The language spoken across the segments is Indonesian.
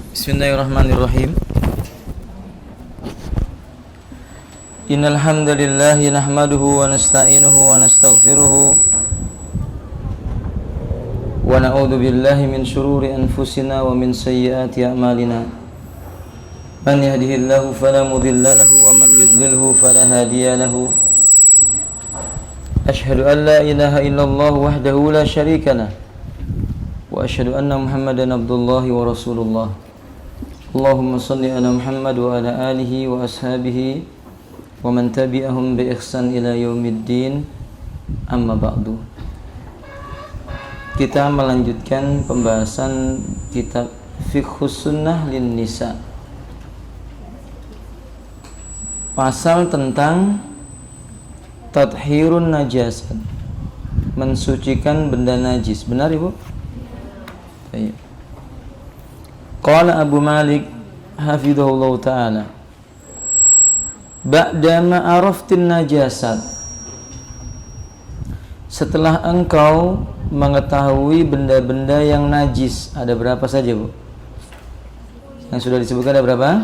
Bismillahirrahmanirrahim. Innal hamdalillah nahmaduhu wa nasta'inuhu wa nastaghfiruh wa na'udzu billahi min shururi anfusina wa min sayyiati a'malina. Man yahdihillahu fala mudilla lahu wa man yudlilhu fala hadiya lahu. Ashhadu an la ilaha illallah wahdahu la syarika lah wa ashhadu anna Muhammadan abdullahi wa rasulullah. Allahumma salli ala Muhammad wa ala alihi wa ashabihi wa man tabi'ahum bi ihsan ila yaumiddin. Amma ba'du. Kita melanjutkan pembahasan kitab Fiqhus Sunnah lin Nisa. Pasal tentang tathhirun najasat, mensucikan benda najis. Benar Ibu? Baik. Qala Abu Malik hafizahullah ta'ala, ba'dama araftin najasat, setelah engkau mengetahui benda-benda yang najis. Ada berapa saja Bu? Yang sudah disebutkan ada berapa?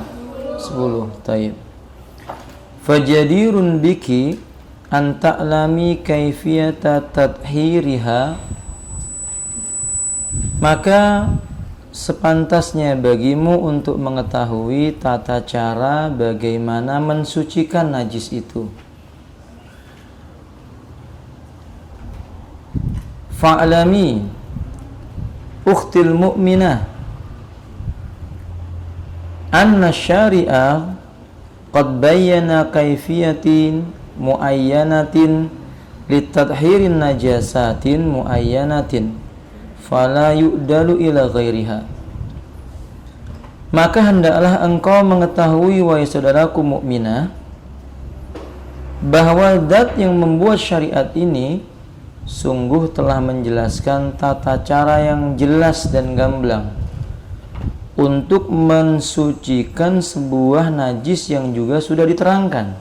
10. Taib. Fajadirun biki an ta'lami kaifiyata tathhiriha, maka sepantasnya bagimu untuk mengetahui tata cara bagaimana mensucikan najis itu. Fa'lami ukhtil mu'minah anna syari'ah qad bayyana kaifiyatin muayyanatin litadhirin najasatin muayyanatin fala yu'dalu ila ghairiha. Maka hendaklah engkau mengetahui, wahai saudaraku mukminah, bahwa zat yang membuat syariat ini sungguh telah menjelaskan tata cara yang jelas dan gamblang untuk mensucikan sebuah najis yang juga sudah diterangkan,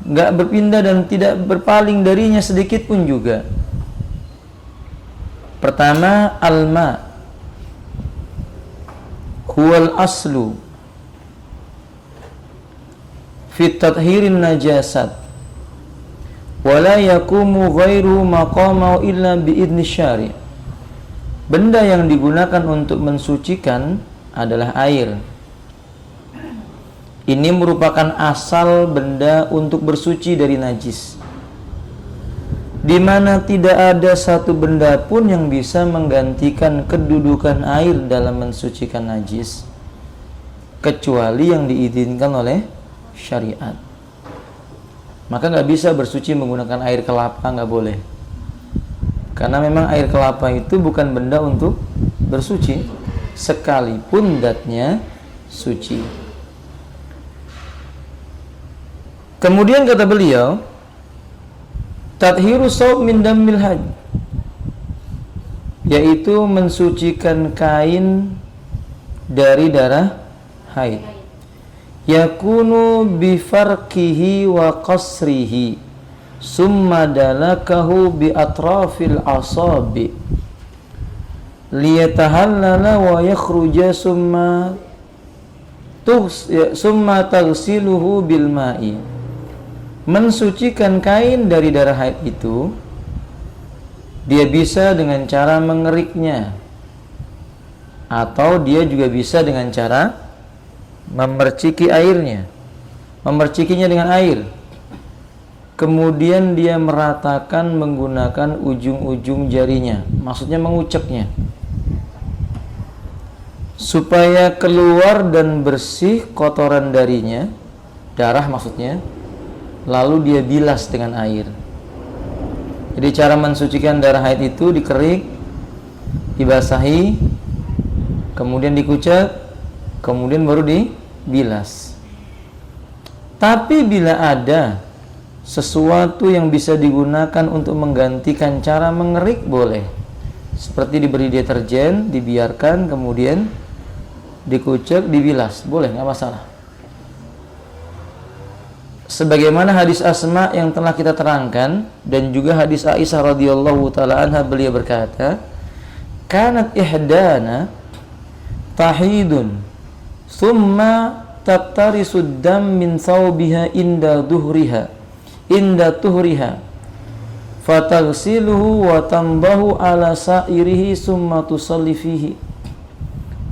gak berpindah dan tidak berpaling darinya sedikit pun juga. Pertama, al-ma huwal aslu fi tathirin najasat wala yakumu ghairu maqamahu illa biidni syari'. Benda yang digunakan untuk mensucikan adalah air. Ini merupakan asal benda untuk bersuci dari najis, di mana tidak ada satu benda pun yang bisa menggantikan kedudukan air dalam mensucikan najis, kecuali yang diizinkan oleh syariat. Maka nggak bisa bersuci menggunakan air kelapa, nggak boleh. Karena memang air kelapa itu bukan benda untuk bersuci, sekalipun zatnya suci. Kemudian kata beliau, tathiru saub min dammil haj, yaitu mensucikan kain dari darah haid. Yakunu bifarqihi wa qasrihi summa dalakahu bi atrafil asabi liyatahallala wa yakhruja summa taghsiluhu bil ma'i. Mensucikan kain dari darah haid itu dia bisa dengan cara mengeriknya, atau dia juga bisa dengan cara memerciki airnya, memercikinya dengan air, kemudian dia meratakan menggunakan ujung-ujung jarinya, maksudnya menguceknya, supaya keluar dan bersih kotoran darinya, darah maksudnya, lalu dia bilas dengan air. Jadi cara mensucikan darah haid itu dikerik, dibasahi, kemudian dikucek, kemudian baru dibilas. Tapi bila ada sesuatu yang bisa digunakan untuk menggantikan cara mengerik, boleh. Seperti diberi deterjen, dibiarkan, kemudian dikucek, dibilas, boleh, nggak masalah. Sebagaimana hadis Asma yang telah kita terangkan, dan juga hadis Aisyah radhiyallahu taala anha, beliau berkata, kanat ihdana tahidun thumma taqtarisud dam min thawbiha inda tuhriha fataghsiluhu wa tambahu ala sa'irihi summa tusalli fihi.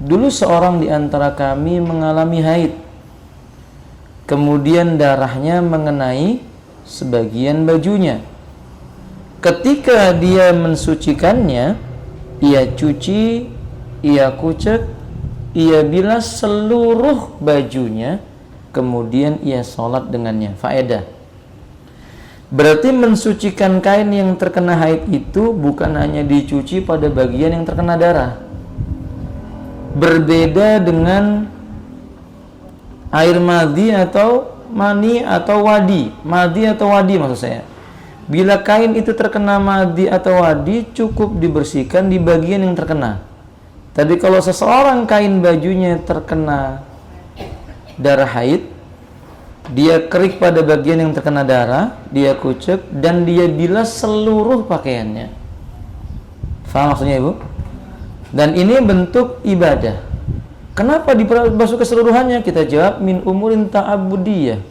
Dulu seorang di antara kami mengalami haid, kemudian darahnya mengenai sebagian bajunya. Ketika dia mensucikannya, ia cuci, ia kucek, ia bilas seluruh bajunya, kemudian ia sholat dengannya. Faedah. Berarti mensucikan kain yang terkena haid itu bukan hanya dicuci pada bagian yang terkena darah. Berbeda dengan air madhi atau mani atau wadi. Madhi atau wadi maksud saya. Bila kain itu terkena madhi atau wadi, cukup dibersihkan di bagian yang terkena. Tapi kalau seseorang kain bajunya terkena darah haid, dia kerik pada bagian yang terkena darah, dia kucek, dan dia bilas seluruh pakaiannya. Faham maksudnya Ibu? Dan ini bentuk ibadah. Kenapa dibasuh keseluruhannya? Kita jawab min umurin ta'abudiyah.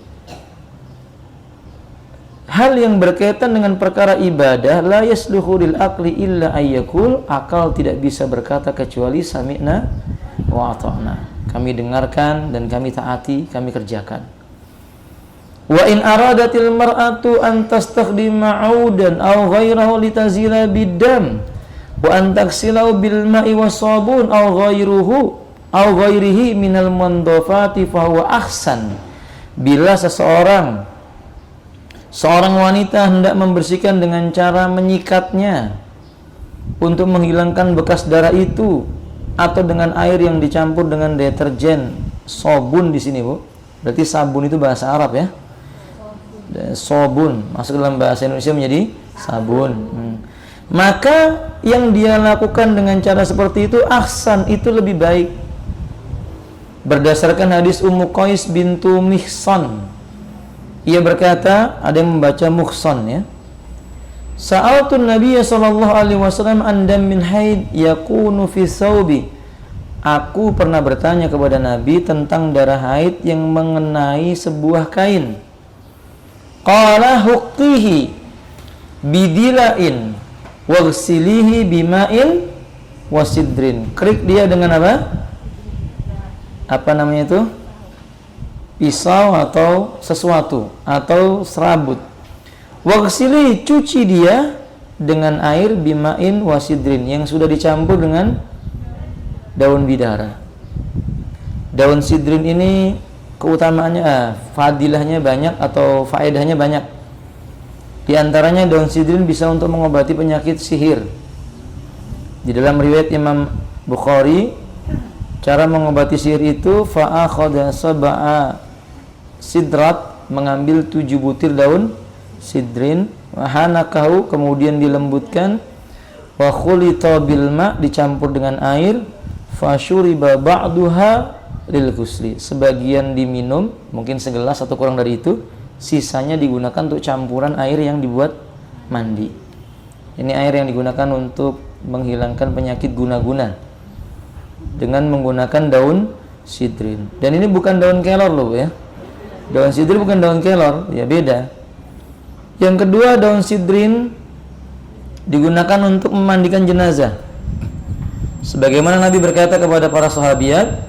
Hal yang berkaitan dengan perkara ibadah, la yasluhu lil aqli illa ayyakul, akal tidak bisa berkata kecuali sami'na wa ata'na. Kami dengarkan dan kami taati, kami kerjakan. Wa in aradatil mar'atu an tastakhdima 'audan aw ghairahu litazila biddam wa an taghsilahu bil ma'i wasabun aw ghairihi minal mandhafati fa huwa ahsan. Bila seorang wanita hendak membersihkan dengan cara menyikatnya untuk menghilangkan bekas darah itu, atau dengan air yang dicampur dengan deterjen, sobun di sini Bu. Berarti sabun itu bahasa Arab ya. Sobun masuk dalam bahasa Indonesia menjadi sabun. Maka yang dia lakukan dengan cara seperti itu ahsan, itu lebih baik. Berdasarkan hadis Ummu Qais bintu Mihsan, ia berkata, ada yang membaca Muhsan ya. Sa'altun Nabiya sallallahu alaihi wasallam an dam min haid yakunu fi thawbi. Aku pernah bertanya kepada Nabi tentang darah haid yang mengenai sebuah kain. Qala huqqihi bidilain waghsilihi bima'in wasidrin. Kerik dia dengan apa? Apa namanya itu? Pisau atau sesuatu atau serabut. Waghsilihi, cuci dia dengan air bima'in wasidrin yang sudah dicampur dengan daun bidara. Daun sidrin ini keutamaannya, fadilahnya banyak atau faedahnya banyak. Di antaranya daun sidrin bisa untuk mengobati penyakit sihir. Di dalam riwayat Imam Bukhari, cara mengobati sihir itu fa'akhadha sab'a sidrat, mengambil 7 butir daun sidrin, wa hanakahu, kemudian dilembutkan, wa khulita bil ma', dicampur dengan air, fa syuriba ba'duha lil ghusli, sebagian diminum, mungkin segelas atau kurang dari itu, sisanya digunakan untuk campuran air yang dibuat mandi. Ini air yang digunakan untuk menghilangkan penyakit guna-guna dengan menggunakan daun sidrin. Dan ini bukan daun kelor loh ya. Daun sidrin bukan daun kelor, ya beda. Yang kedua, daun sidrin digunakan untuk memandikan jenazah. Sebagaimana Nabi berkata kepada para sahabat,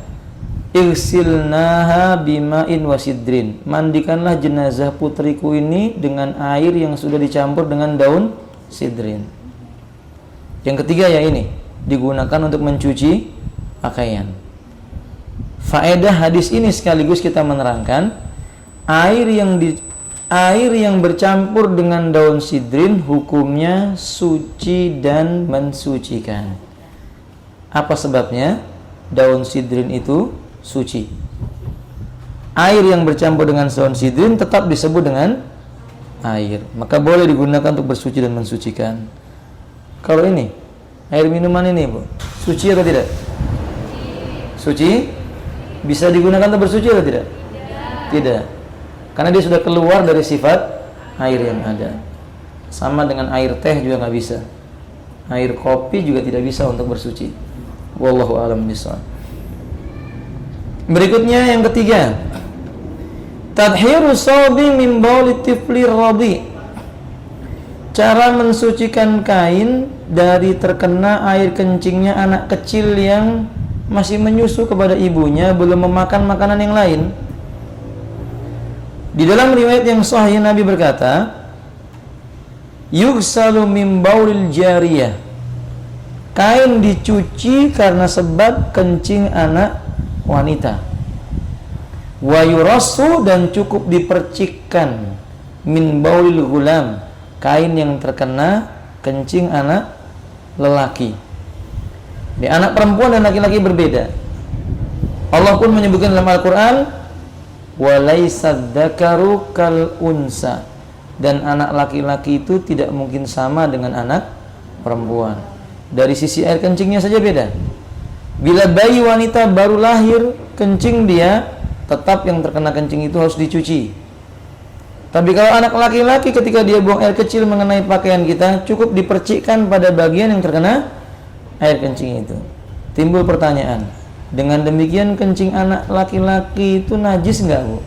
"Igsilnaha bima'in wasidrin." Mandikanlah jenazah putriku ini dengan air yang sudah dicampur dengan daun sidrin. Yang ketiga ya ini, digunakan untuk mencuci pakaian. Faedah hadis ini sekaligus kita menerangkan air yang bercampur dengan daun sidrin hukumnya suci dan mensucikan. Apa sebabnya? Daun sidrin itu suci. Air yang bercampur dengan daun sidrin tetap disebut dengan air, maka boleh digunakan untuk bersuci dan mensucikan. Kalau ini air minuman ini Bu, suci atau tidak? Suci? Bisa digunakan untuk bersuci atau tidak? Tidak, karena dia sudah keluar dari sifat air yang ada. Sama dengan air teh juga nggak bisa, air kopi juga tidak bisa untuk bersuci. Wallahu a'lam bishawab. Berikutnya yang ketiga, tadhiru sawbi min bauli tifli radi. Cara mensucikan kain dari terkena air kencingnya anak kecil yang masih menyusu kepada ibunya, belum memakan makanan yang lain. Di dalam riwayat yang sahih Nabi berkata, yughsalu min baulil jariyah. Kain dicuci karena sebab kencing anak wanita. Wa yurassu, dan cukup dipercikkan min baulil gulam, kain yang terkena kencing anak lelaki. Di anak perempuan dan laki-laki berbeda. Allah pun menyebutkan dalam Al-Quran, walaisa dzakaru kal unsa, dan anak laki-laki itu tidak mungkin sama dengan anak perempuan. Dari sisi air kencingnya saja beda. Bila bayi wanita baru lahir, kencing dia, tetap yang terkena kencing itu harus dicuci. Tapi kalau anak laki-laki ketika dia buang air kecil mengenai pakaian kita, cukup dipercikkan pada bagian yang terkena air kencing itu. Timbul pertanyaan, dengan demikian kencing anak laki-laki itu najis enggak, Bu?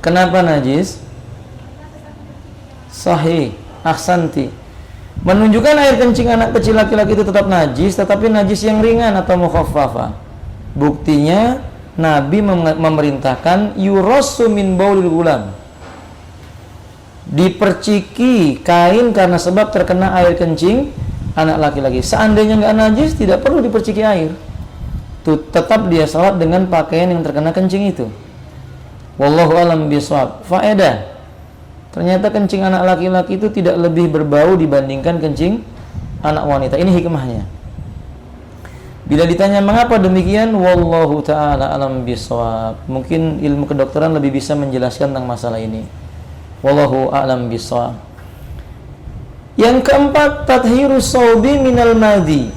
Kenapa najis? Sahih, ahsanti. Menunjukkan air kencing anak kecil laki-laki itu tetap najis, tetapi najis yang ringan atau mukhaffafah. Buktinya Nabi memerintahkan yurassu min baulil gulam, diperciki kain karena sebab terkena air kencing anak laki-laki. Seandainya nggak najis, tidak perlu diperciki air. Tetap dia salat dengan pakaian yang terkena kencing itu. Wallahu a'lam bishawab. Faedah, ternyata kencing anak laki-laki itu tidak lebih berbau dibandingkan kencing anak wanita. Ini hikmahnya. Bila ditanya mengapa demikian, wallahu ta'ala alam bishawab. Mungkin ilmu kedokteran lebih bisa menjelaskan tentang masalah ini. Wallahu a'lam bishawab. Yang keempat, tathiru sawbi minal madhi.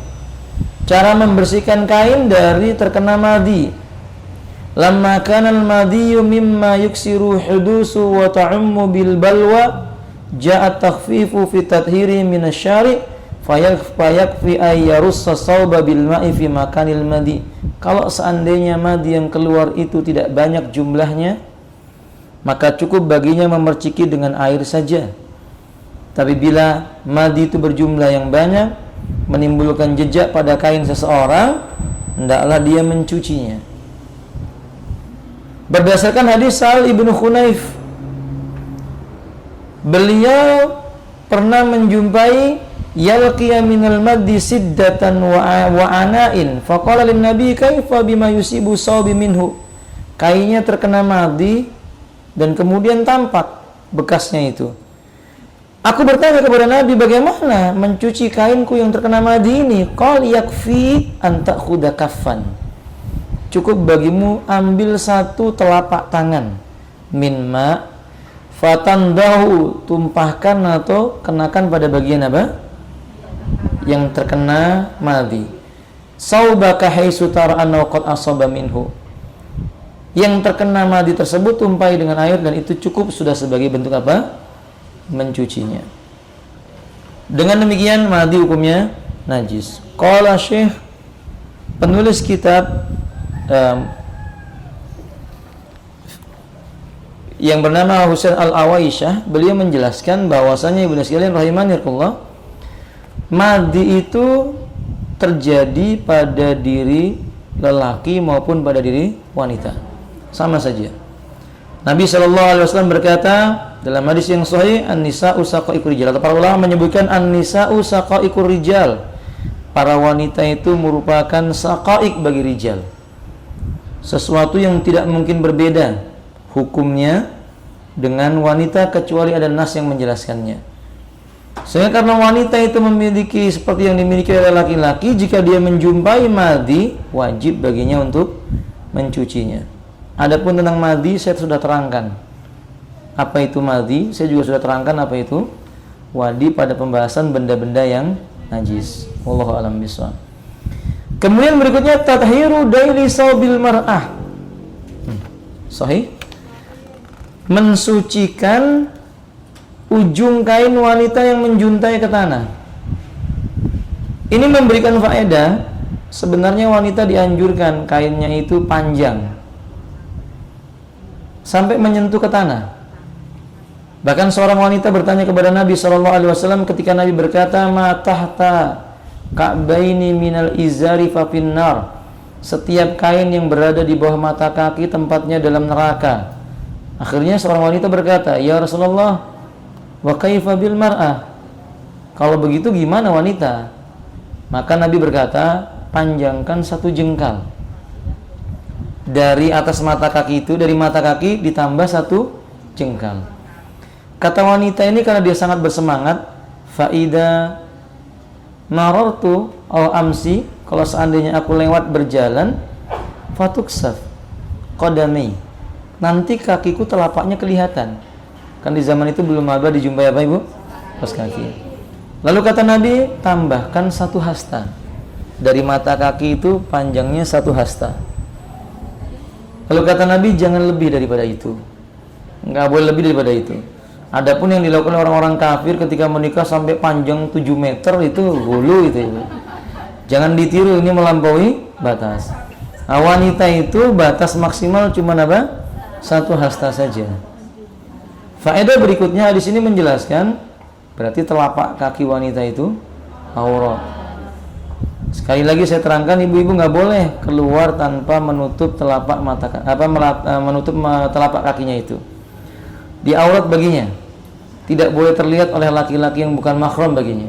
Cara membersihkan kain dari terkena madhi. Lamma kana al-madhiyu mimma yuksiru hudusu wa ta'ummu bil balwa, ja'a takhfifu fi tathiri minasyari fayakfi ayyarussa sawba bil ma'i fi makanil madhi. Kalau seandainya madhi yang keluar itu tidak banyak jumlahnya, maka cukup baginya memerciki dengan air saja. Tapi bila madhi itu berjumlah yang banyak, menimbulkan jejak pada kain seseorang, hendaklah dia mencucinya. Berdasarkan hadis Sa'al ibnu Khunayf, beliau pernah menjumpai yalqiya minal maddi siddatan wa ana'in faqala lin nabi kaifa bima yusibu sawbi minhu. Kainnya terkena madhi dan kemudian tampak bekasnya itu. Aku bertanya kepada Nabi, bagaimana mencuci kainku yang terkena madhi ini? Qal yakfi an ta'khudha kaffan. Cukup bagimu ambil satu telapak tangan min ma fatandahu, tumpahkan atau kenakan pada bagian apa? Yang terkena madhi. Saubaka haitsu tara annahu qad asaba minhu. Yang terkena madhi tersebut tumpahi dengan air, dan itu cukup sudah sebagai bentuk apa? Mencucinya. Dengan demikian madhi hukumnya najis. Qala Syekh, penulis kitab yang bernama Husain Al-Awaisyah, beliau menjelaskan bahwasanya ibnu sekalian rahimanirullah, madhi itu terjadi pada diri lelaki maupun pada diri wanita, sama saja. Nabi SAW berkata dalam hadis yang sahih, an-nisa'u saqaiqur rijal, atau para ulama menyebutkan an-nisa'u saqaiqur rijal, para wanita itu merupakan saqaiq bagi rijal, sesuatu yang tidak mungkin berbeda hukumnya dengan wanita kecuali ada nas yang menjelaskannya. Sehingga karena wanita itu memiliki seperti yang dimiliki oleh laki-laki, jika dia menjumpai madhi, wajib baginya untuk mencucinya. Adapun tentang madhi saya sudah terangkan apa itu madhi, saya juga sudah terangkan apa itu wadi pada pembahasan benda-benda yang najis. Wallahu a'lam bishawab. Kemudian berikutnya tathiru daili sawbil mar'ah. Sahih. Mensucikan ujung kain wanita yang menjuntai ke tanah. Ini memberikan faedah, sebenarnya wanita dianjurkan kainnya itu panjang sampai menyentuh ke tanah. Bahkan seorang wanita bertanya kepada Nabi SAW ketika Nabi berkata, "Ma tahta ka'baini minal izari fa finnar." Setiap kain yang berada di bawah mata kaki tempatnya dalam neraka. Akhirnya seorang wanita berkata, "Ya Rasulullah, wa kaifa bil mar'ah?" Kalau begitu gimana wanita? Maka Nabi berkata, panjangkan 1 jengkal dari atas mata kaki itu, dari mata kaki ditambah 1 jengkal. Kata wanita ini karena dia sangat bersemangat, faida marartu aw amsi, kalau seandainya aku lewat berjalan, fatuksaf qadami, nanti kakiku telapaknya kelihatan. Kan di zaman itu belum ada dijumpai apa Ibu? Kaos kaki. Lalu kata Nabi, tambahkan 1 hasta. Dari mata kaki itu panjangnya 1 hasta. Lalu kata Nabi, jangan lebih daripada itu. Enggak boleh lebih daripada itu. Adapun yang dilakukan orang-orang kafir ketika menikah sampai panjang 7 meter itu hulu itu. Jangan ditiru, ini melampaui batas. Nah, wanita itu batas maksimal cuma apa? 1 hasta saja. Faedah berikutnya di sini menjelaskan berarti telapak kaki wanita itu aurat. Sekali lagi saya terangkan, ibu-ibu nggak boleh keluar tanpa menutup telapak menutup telapak kakinya itu. Di aurat baginya. Tidak boleh terlihat oleh laki-laki yang bukan mahram baginya.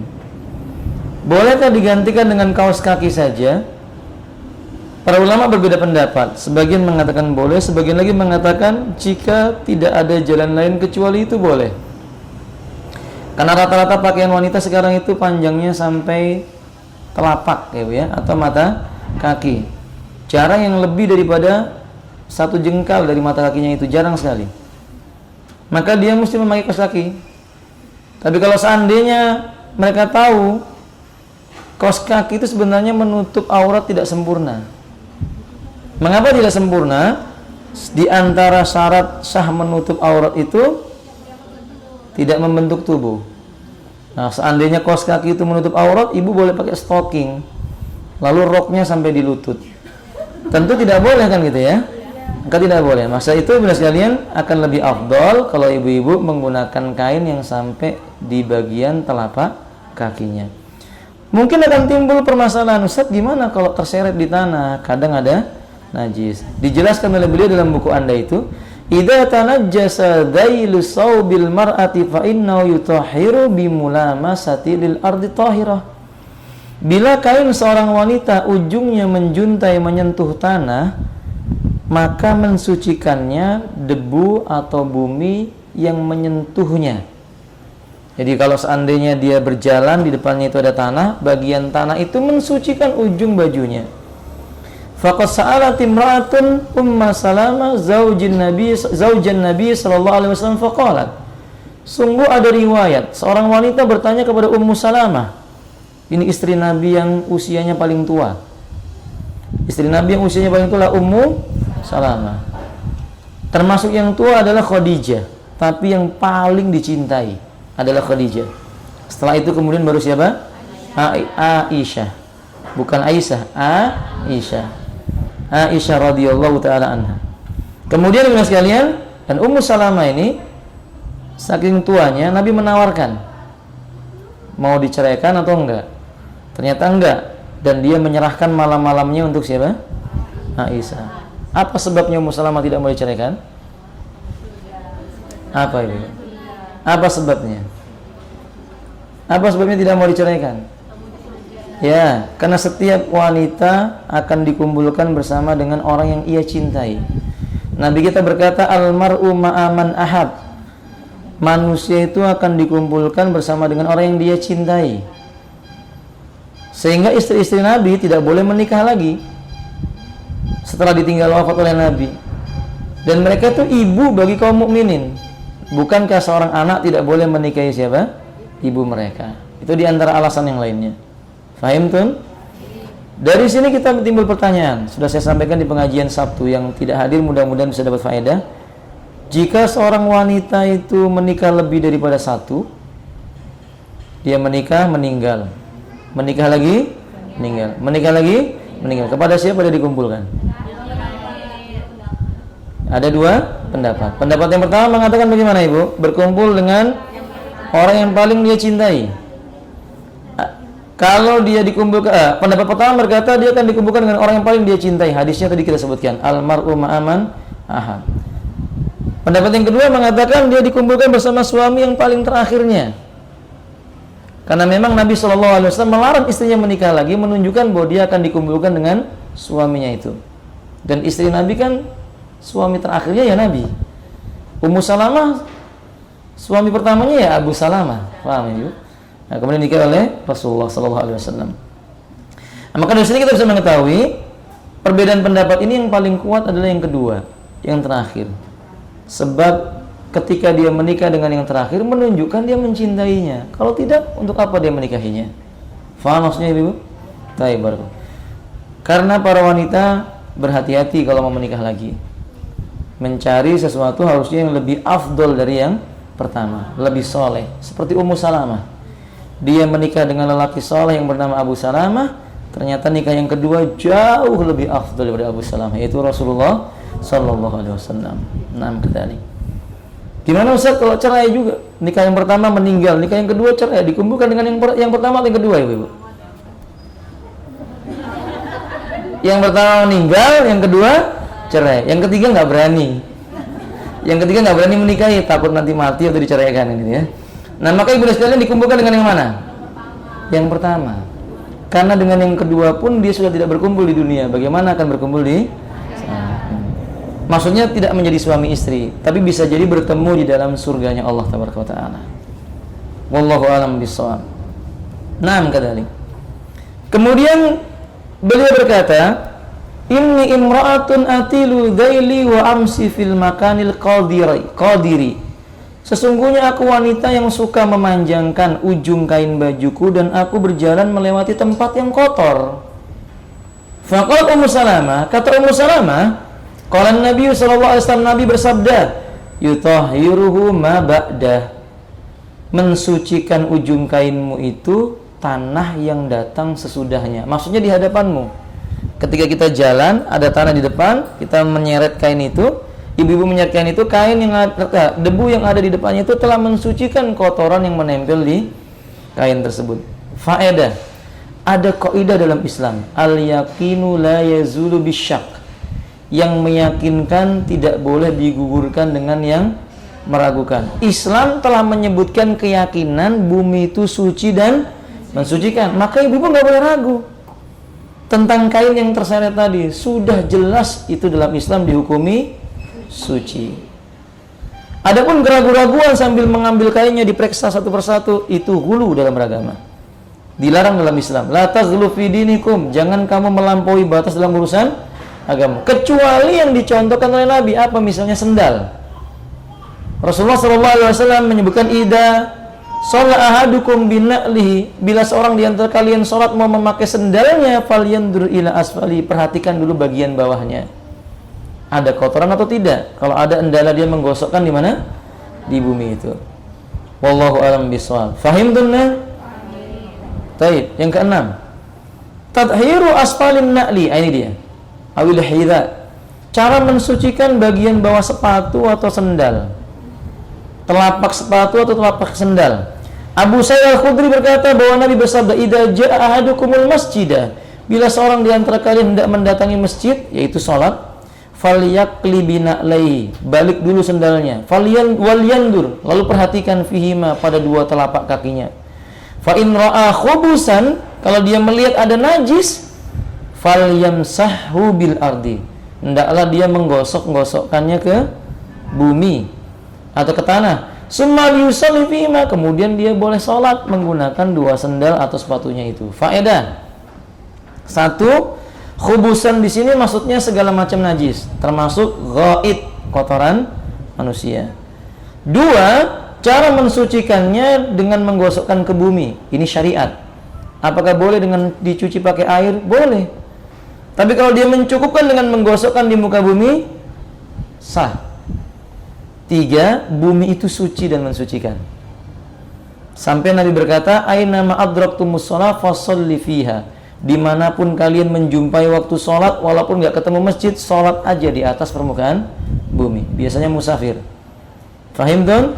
Bolehkah digantikan dengan kaos kaki saja? Para ulama berbeda pendapat. Sebagian mengatakan boleh, sebagian lagi mengatakan jika tidak ada jalan lain kecuali itu boleh. Karena rata-rata pakaian wanita sekarang itu panjangnya sampai telapak ya, atau mata kaki. Jarang yang lebih daripada 1 jengkal dari mata kakinya itu, jarang sekali. Maka dia mesti memakai kaos kaki. Tapi kalau seandainya mereka tahu kaos kaki itu sebenarnya menutup aurat tidak sempurna. Mengapa tidak sempurna? Di antara syarat sah menutup aurat itu tidak membentuk tubuh. Nah, seandainya kaos kaki itu menutup aurat, ibu boleh pakai stocking, lalu roknya sampai di lutut. Tentu tidak boleh kan gitu ya? Maka tidak boleh. Masa itu bila sekalian akan lebih afdol kalau ibu-ibu menggunakan kain yang sampai di bagian telapak kakinya. Mungkin akan timbul permasalahan, Ustaz, gimana kalau terseret di tanah? Kadang ada najis. Dijelaskan oleh beliau dalam buku Anda itu, idza tanajjasa dhailu saubil mar'ati fa innahu yutahhiru bimulamasati lil ardi tahirah. Bila kain seorang wanita ujungnya menjuntai menyentuh tanah, maka mensucikannya debu atau bumi yang menyentuhnya. Jadi kalau seandainya dia berjalan di depannya itu ada tanah, bagian tanah itu mensucikan ujung bajunya. Faqad sa'alat imra'atun Umma Salamah zaujan Nabi sallallahu alaihi wasallam faqalat. Sungguh ada riwayat seorang wanita bertanya kepada Ummu Salamah. Ini istri Nabi yang usianya paling tua. Istri Nabi yang usianya paling tua Ummu Salamah. Termasuk yang tua adalah Khadijah, tapi yang paling dicintai adalah Khadijah. Setelah itu kemudian baru siapa? Aisyah. Bukan Aisyah, Aisyah. Aisyah radhiyallahu taala anha. Kemudian teman sekalian, dan Ummu Salamah ini saking tuanya Nabi menawarkan mau diceraikan atau enggak. Ternyata enggak, dan dia menyerahkan malam-malamnya untuk siapa? Aisyah. Apa sebabnya Ummu Salamah tidak mau diceraikan? Apa itu? Apa sebabnya? Apa sebabnya tidak mau diceraikan? Ya, karena setiap wanita akan dikumpulkan bersama dengan orang yang ia cintai. Nabi kita berkata, almar'u ma'aman ahab. Manusia itu akan dikumpulkan bersama dengan orang yang dia cintai. Sehingga istri-istri Nabi tidak boleh menikah lagi setelah ditinggal wafat oleh Nabi. Dan mereka itu ibu bagi kaum mukminin. Bukankah seorang anak tidak boleh menikahi siapa? Ibu mereka. Itu diantara alasan yang lainnya. Fahim tuh? Dari sini kita timbul pertanyaan. Sudah saya sampaikan di pengajian Sabtu, yang tidak hadir mudah-mudahan bisa dapat faedah. Jika seorang wanita itu menikah lebih daripada 1, dia menikah meninggal, Menikah lagi, meninggal. Menikah lagi, meninggal. Kepada siapa dia dikumpulkan? Ada dua pendapat. Pendapat yang pertama mengatakan bagaimana Ibu? Berkumpul dengan orang yang paling dia cintai. Kalau dia dikumpulkan, pendapat pertama berkata dia akan dikumpulkan dengan orang yang paling dia cintai. Hadisnya tadi kita sebutkan, almar'u ma'aman ahad. Pendapat yang kedua mengatakan dia dikumpulkan bersama suami yang paling terakhirnya. Karena memang Nabi SAW melarang istrinya menikah lagi, menunjukkan bahwa dia akan dikumpulkan dengan suaminya itu. Dan istri Nabi kan suami terakhirnya ya Nabi. Ummu Salamah suami pertamanya ya Abu Salamah. Paham ya? Nah, kemudian nikah oleh Rasulullah SAW. Nah, maka dari sini kita bisa mengetahui perbedaan pendapat ini yang paling kuat adalah yang kedua, yang terakhir. Sebab ketika dia menikah dengan yang terakhir menunjukkan dia mencintainya. Kalau tidak, untuk apa dia menikahinya? Faham maksudnya Ibu? Baik, baru. Karena para wanita berhati-hati kalau mau menikah lagi. Mencari sesuatu harusnya yang lebih afdol dari yang pertama, lebih soleh. Seperti Ummu Salamah. Dia menikah dengan lelaki soleh yang bernama Abu Salamah. Ternyata nikah yang kedua jauh lebih afdal daripada Abu Salamah, yaitu Rasulullah Sallallahu Alaihi Wasallam. Nah, kedali. Gimana Ustaz kalau cerai juga? Nikah yang pertama meninggal, nikah yang kedua cerai, dikumpulkan dengan yang pertama atau yang kedua ya Ibu? Yang pertama meninggal, yang kedua cerai, yang ketiga nggak berani. Yang ketiga nggak berani menikahi, takut nanti mati atau diceraikan gitu ya. Nah, maka ibu sekalian dikumpulkan dengan yang mana? Yang pertama. Karena dengan yang kedua pun dia sudah tidak berkumpul di dunia. Bagaimana akan berkumpul di sana? Maksudnya tidak menjadi suami istri, tapi bisa jadi bertemu di dalam surganya Allah Tabaraka wa Ta'ala. Wallahu a'lam bishawab. Naam kadzalik. Kemudian beliau berkata, "Inni imra'atun atilu dhaili wa amsi fil makanil qadiri." Sesungguhnya aku wanita yang suka memanjangkan ujung kain bajuku dan aku berjalan melewati tempat yang kotor. Faqala Ummu Salamah, kata Ummu Salamah, qala Nabi sallallahu alaihi wasallam, Nabi bersabda, "Yutahhiruhu ma ba'dah." Mensucikan ujung kainmu itu tanah yang datang sesudahnya. Maksudnya di hadapanmu. Ketika kita jalan, ada tanah di depan, kita menyeret kain itu. Ibu-ibu menyerahkan itu kain yang ada, debu yang ada di depannya itu telah mensucikan kotoran yang menempel di kain tersebut. Faedah, ada kaidah dalam Islam, al-yaqinu la yazulu bisyak, yang meyakinkan tidak boleh digugurkan dengan yang meragukan. Islam telah menyebutkan keyakinan bumi itu suci dan mensucikan, maka ibu-ibu nggak boleh ragu tentang kain yang terseret tadi. Sudah jelas itu dalam Islam dihukumi suci. Adapun keraguan-raguan sambil mengambil kainnya diperiksa satu persatu, itu hulu dalam beragama. Dilarang dalam Islam. La taghlu fi dinikum, jangan kamu melampaui batas dalam urusan agama. Kecuali yang dicontohkan oleh Nabi, apa misalnya sendal. Rasulullah SAW menyebutkan ida sholat ahadukum bina'lihi, bila seorang di antara kalian sholat mau memakai sendalnya, falyandur ila asfali, perhatikan dulu bagian bawahnya. Ada kotoran atau tidak? Kalau ada endala dia menggosokkan di mana? Di bumi itu. Wallahu a'lam bishawab. Fahimtunna? Baik, yang keenam. Tadhiru asfalin na'li, ini dia. Awil hidha. Cara mensucikan bagian bawah sepatu atau sendal. Telapak sepatu atau telapak sendal. Abu Sa'id Al-Khudri berkata bahwa Nabi bersabda, "Idza ja'a ahadukumul masjidah." Bila seorang di antara kalian hendak mendatangi masjid, yaitu salat, falyaqli bina'laihi, balik dulu sendalnya, walyandur, lalu perhatikan fihima, pada dua telapak kakinya. Fa in ra'a khubusan, kalau dia melihat ada najis, falyamsahhu bil ardi, hendaklah dia menggosok-gosokkannya ke bumi atau ke tanah. Summa yusalli fihima, kemudian dia boleh sholat menggunakan dua sendal atau sepatunya itu. Faedah. Satu, khubusan di sini maksudnya segala macam najis, termasuk ghaid, kotoran manusia. Dua, cara mensucikannya dengan menggosokkan ke bumi. Ini syariat. Apakah boleh dengan dicuci pakai air? Boleh. Tapi kalau dia mencukupkan dengan menggosokkan di muka bumi, sah. Tiga, bumi itu suci dan mensucikan. Sampai Nabi berkata, aina ma adraktumus shalah fasholli fiha. Dimanapun kalian menjumpai waktu sholat, walaupun nggak ketemu masjid, sholat aja di atas permukaan bumi. Biasanya musafir. Fahim dong?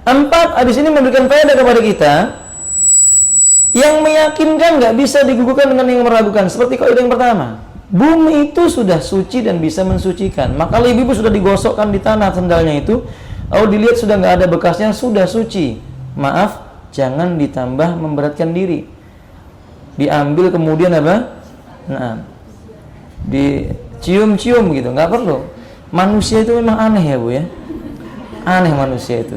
4, hadis ini memberikan faedah kepada kita yang meyakinkan nggak bisa digugurkan dengan yang meragukan. Seperti kaidah yang pertama, bumi itu sudah suci dan bisa mensucikan. Maka kalau ibu sudah digosokkan di tanah sendalnya itu, lalu dilihat sudah nggak ada bekasnya, sudah suci. Maaf, jangan ditambah memberatkan diri. Diambil kemudian apa? Nah, dicium-cium gitu, nggak perlu. Manusia itu memang aneh ya Bu ya. Aneh manusia itu.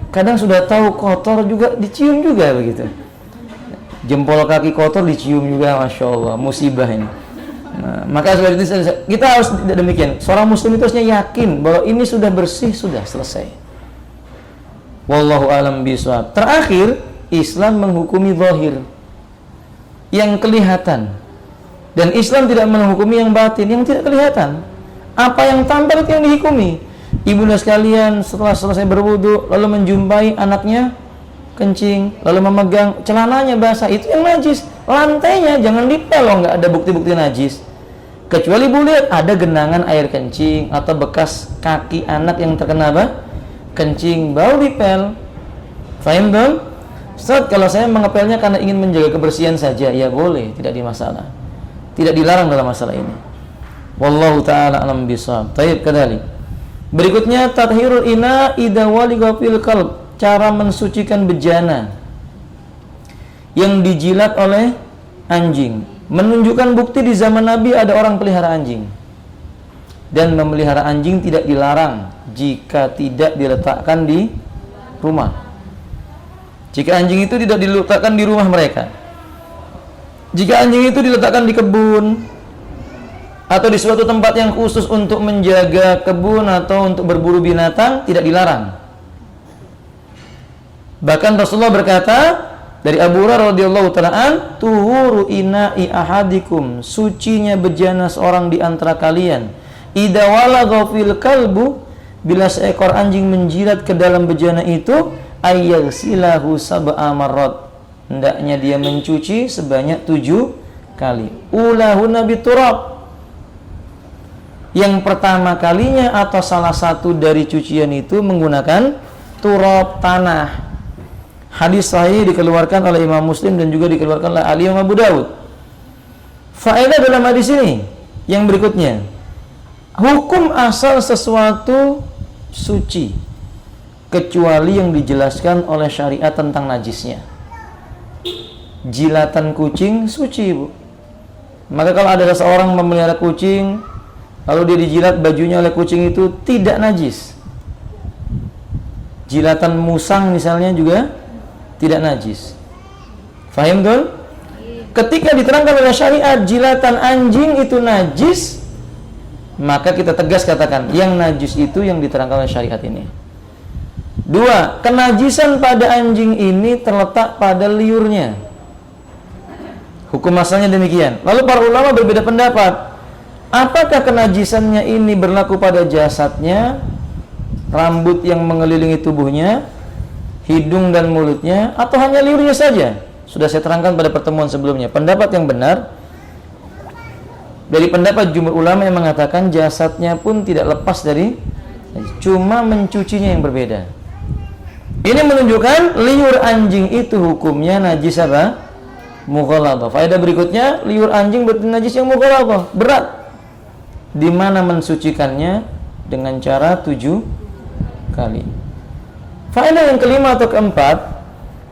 Kadang sudah tahu kotor juga dicium juga begitu. Jempol kaki kotor dicium juga, masya Allah, musibah ini. Nah, maka seperti itu kita harus demikian. Seorang muslim itu harusnya yakin bahwa ini sudah bersih, sudah selesai. Wallahu a'lam bishawab. Terakhir, Islam menghukumi zahir, yang kelihatan, dan Islam tidak menghukumi yang batin, yang tidak kelihatan. Apa yang tampak itu yang dihukumi. Ibunda sekalian, setelah selesai berwudu lalu menjumpai anaknya kencing, lalu memegang celananya basah, itu yang najis. Lantainya jangan dipel, nggak ada bukti-bukti najis. Kecuali ibu lihat ada genangan air kencing atau bekas kaki anak yang terkena apa? Kencing, baru dipel. Fahim dong? Ustaz, kalau saya mengepelnya karena ingin menjaga kebersihan saja, ya boleh, tidak dimasalah. Tidak dilarang dalam masalah ini. Wallahu ta'ala alam bishawab. Tayyib kadalik. Berikutnya, tathhirul ina idza waligha fil qalb. Cara mensucikan bejana yang dijilat oleh anjing. Menunjukkan bukti di zaman Nabi ada orang pelihara anjing. Dan memelihara anjing tidak dilarang jika tidak diletakkan di rumah. Jika anjing itu tidak diletakkan di rumah mereka. Jika anjing itu diletakkan di kebun atau di suatu tempat yang khusus untuk menjaga kebun atau untuk berburu binatang, tidak dilarang. Bahkan Rasulullah berkata dari Abu Hurairah radhiyallahu ta'ala an, tuhuru ina'i ahadikum, sucinya bejana seorang di antara kalian, idza walagha fil kalbu, bila seekor anjing menjilat ke dalam bejana itu, ayyagsilahu sab'a marrat, hendaknya dia mencuci sebanyak 7 kali. Ulahuna biturab, yang pertama kalinya atau salah satu dari cucian itu menggunakan turab, tanah. Hadis sahih dikeluarkan oleh Imam Muslim dan juga dikeluarkan oleh Imam Abu Dawud. Faedah dalam hadis ini yang berikutnya, hukum asal sesuatu suci kecuali yang dijelaskan oleh syariat tentang najisnya. Jilatan kucing suci, Bu. Maka kalau ada seseorang memelihara kucing lalu dia dijilat bajunya oleh kucing, itu tidak najis. Jilatan musang misalnya juga tidak najis. Fahim tuh? Ketika diterangkan oleh syariat jilatan anjing itu najis, maka kita tegas katakan yang najis itu yang diterangkan oleh syariat ini. 2, kenajisan pada anjing ini terletak pada liurnya. Hukum asalnya demikian. Lalu para ulama berbeda pendapat. Apakah kenajisannya ini berlaku pada jasadnya, rambut yang mengelilingi tubuhnya, hidung dan mulutnya, atau hanya liurnya saja? Sudah saya terangkan pada pertemuan sebelumnya. Pendapat yang benar dari pendapat jumhur ulama yang mengatakan jasadnya pun tidak lepas dari, cuma mencucinya yang berbeda. Ini menunjukkan liur anjing itu hukumnya najis apa? Mughalladhah. Faedah berikutnya, liur anjing berarti najis yang mughalladhah, berat. Di mana mensucikannya? Dengan cara 7 kali. Faedah yang kelima atau keempat,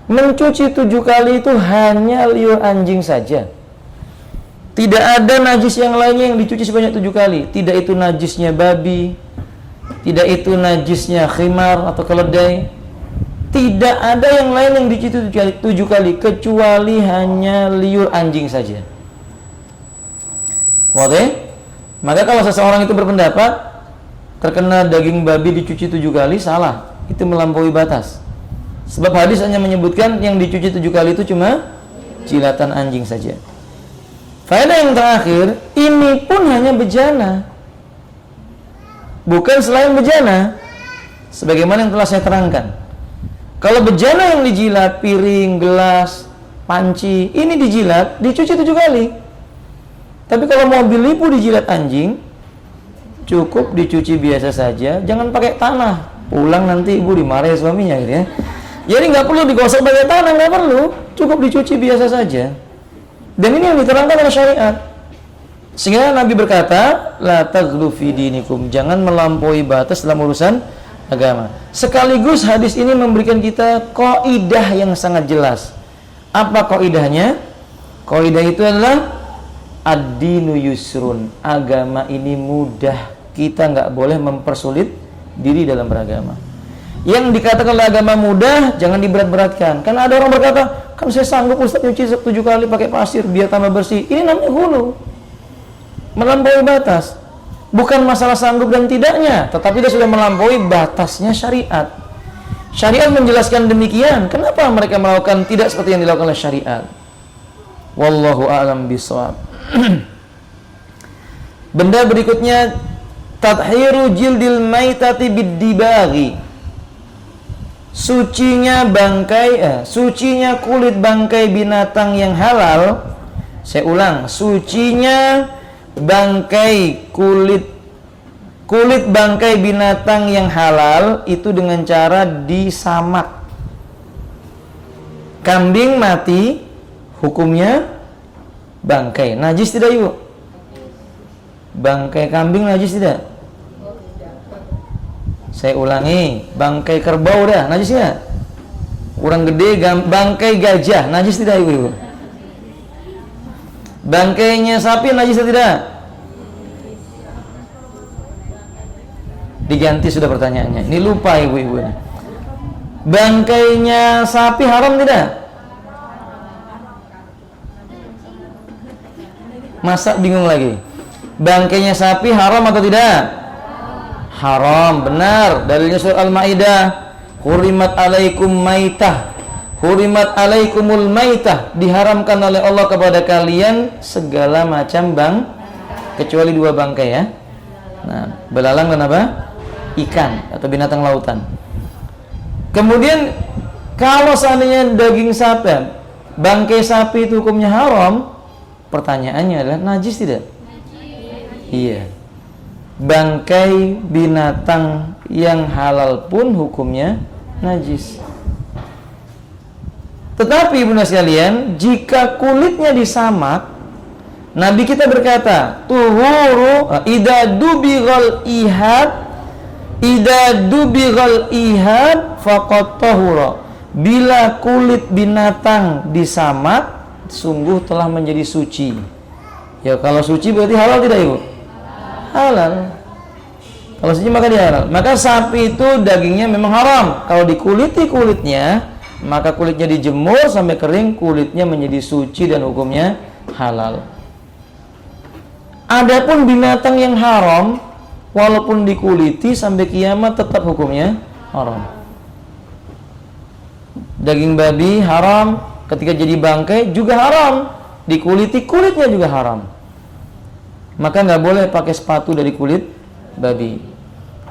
mencuci 7 kali itu hanya liur anjing saja. Tidak ada najis yang lainnya yang dicuci sebanyak 7 kali. Tidak itu najisnya babi, tidak itu najisnya khimar atau keledai. Tidak ada yang lain yang dicuci 7 kali kecuali hanya liur anjing saja. Wadah? Maka kalau seseorang itu berpendapat terkena daging babi dicuci 7 kali, salah. Itu melampaui batas. Sebab hadis hanya menyebutkan yang dicuci 7 kali itu cuma jilatan anjing saja. Faedah yang terakhir, ini pun hanya bejana, bukan selain bejana. Sebagaimana yang telah saya terangkan, Kalau bejana yang dijilat, piring, gelas, panci, ini dijilat, dicuci 7 kali. Tapi kalau mobil ibu dijilat anjing, cukup dicuci biasa saja, jangan pakai tanah. Pulang nanti ibu dimarahi suaminya gitu ya. Jadi nggak perlu digosok pakai tanah, nggak perlu, cukup dicuci biasa saja. Dan ini yang diterangkan oleh syariat. Sehingga Nabi berkata, la taghlu fi dinikum, jangan melampaui batas dalam urusan agama. Sekaligus hadis ini memberikan kita kaidah yang sangat jelas. Apa kaidahnya? Kaidah itu adalah ad-dinu yusrun, agama ini mudah. Kita nggak boleh mempersulit diri dalam beragama. Yang dikatakan oleh agama mudah, jangan diberat-beratkan. Karena ada orang berkata, kan saya sanggup Ustaz nyuci 7 kali pakai pasir biar tambah bersih. Ini namanya hulu, melampaui batas. Bukan masalah sanggup dan tidaknya, tetapi dia sudah melampaui batasnya syariat. Syariat menjelaskan demikian. Kenapa mereka melakukan tidak seperti yang dilakukan oleh syariat? Wallahu a'lam bishawab. Benda berikutnya, tadhiru jildil maitati bid-dibaghi. Sucinya kulit bangkai binatang yang halal. Saya ulang, sucinya bangkai kulit bangkai binatang yang halal itu dengan cara disamak. Kambing mati, hukumnya bangkai. Najis tidak ibu? Bangkai kambing najis tidak? Saya ulangi, bangkai kerbau dah, najis ya? Kurang gede, bangkai gajah, najis tidak ibu? Bangkainya sapi najis atau tidak? Diganti sudah pertanyaannya. Ini lupa ibu-ibu. Bangkainya sapi haram tidak? Masa bingung lagi? Bangkainya sapi haram atau tidak? Haram, benar. Dalilnya surah Al-Maidah, hurimat alaikum maitah, hurimat alaikumul maitah, diharamkan oleh Allah kepada kalian segala macam kecuali 2 bangkai ya. Nah, belalang dan apa? Ikan atau binatang lautan. Kemudian kalau seandainya daging sapi, bangkai sapi itu hukumnya haram, pertanyaannya adalah najis tidak? Iya. Bangkai binatang yang halal pun hukumnya najis. Tetapi ibu sekalian, jika kulitnya disamak, Nabi kita berkata, tuhuru idza dubighal ihad faqad tahura. Bila kulit binatang disamak, sungguh telah menjadi suci. Ya, kalau suci berarti halal tidak ibu? Halal. Kalau suci maka dia halal. Maka sapi itu dagingnya memang haram. Kalau dikuliti kulitnya, maka kulitnya dijemur sampai kering, kulitnya menjadi suci dan hukumnya halal. Adapun binatang yang haram, walaupun dikuliti sampai kiamat tetap hukumnya haram. Daging babi haram, ketika jadi bangkai juga haram. Dikuliti kulitnya juga haram. Maka nggak boleh pakai sepatu dari kulit babi,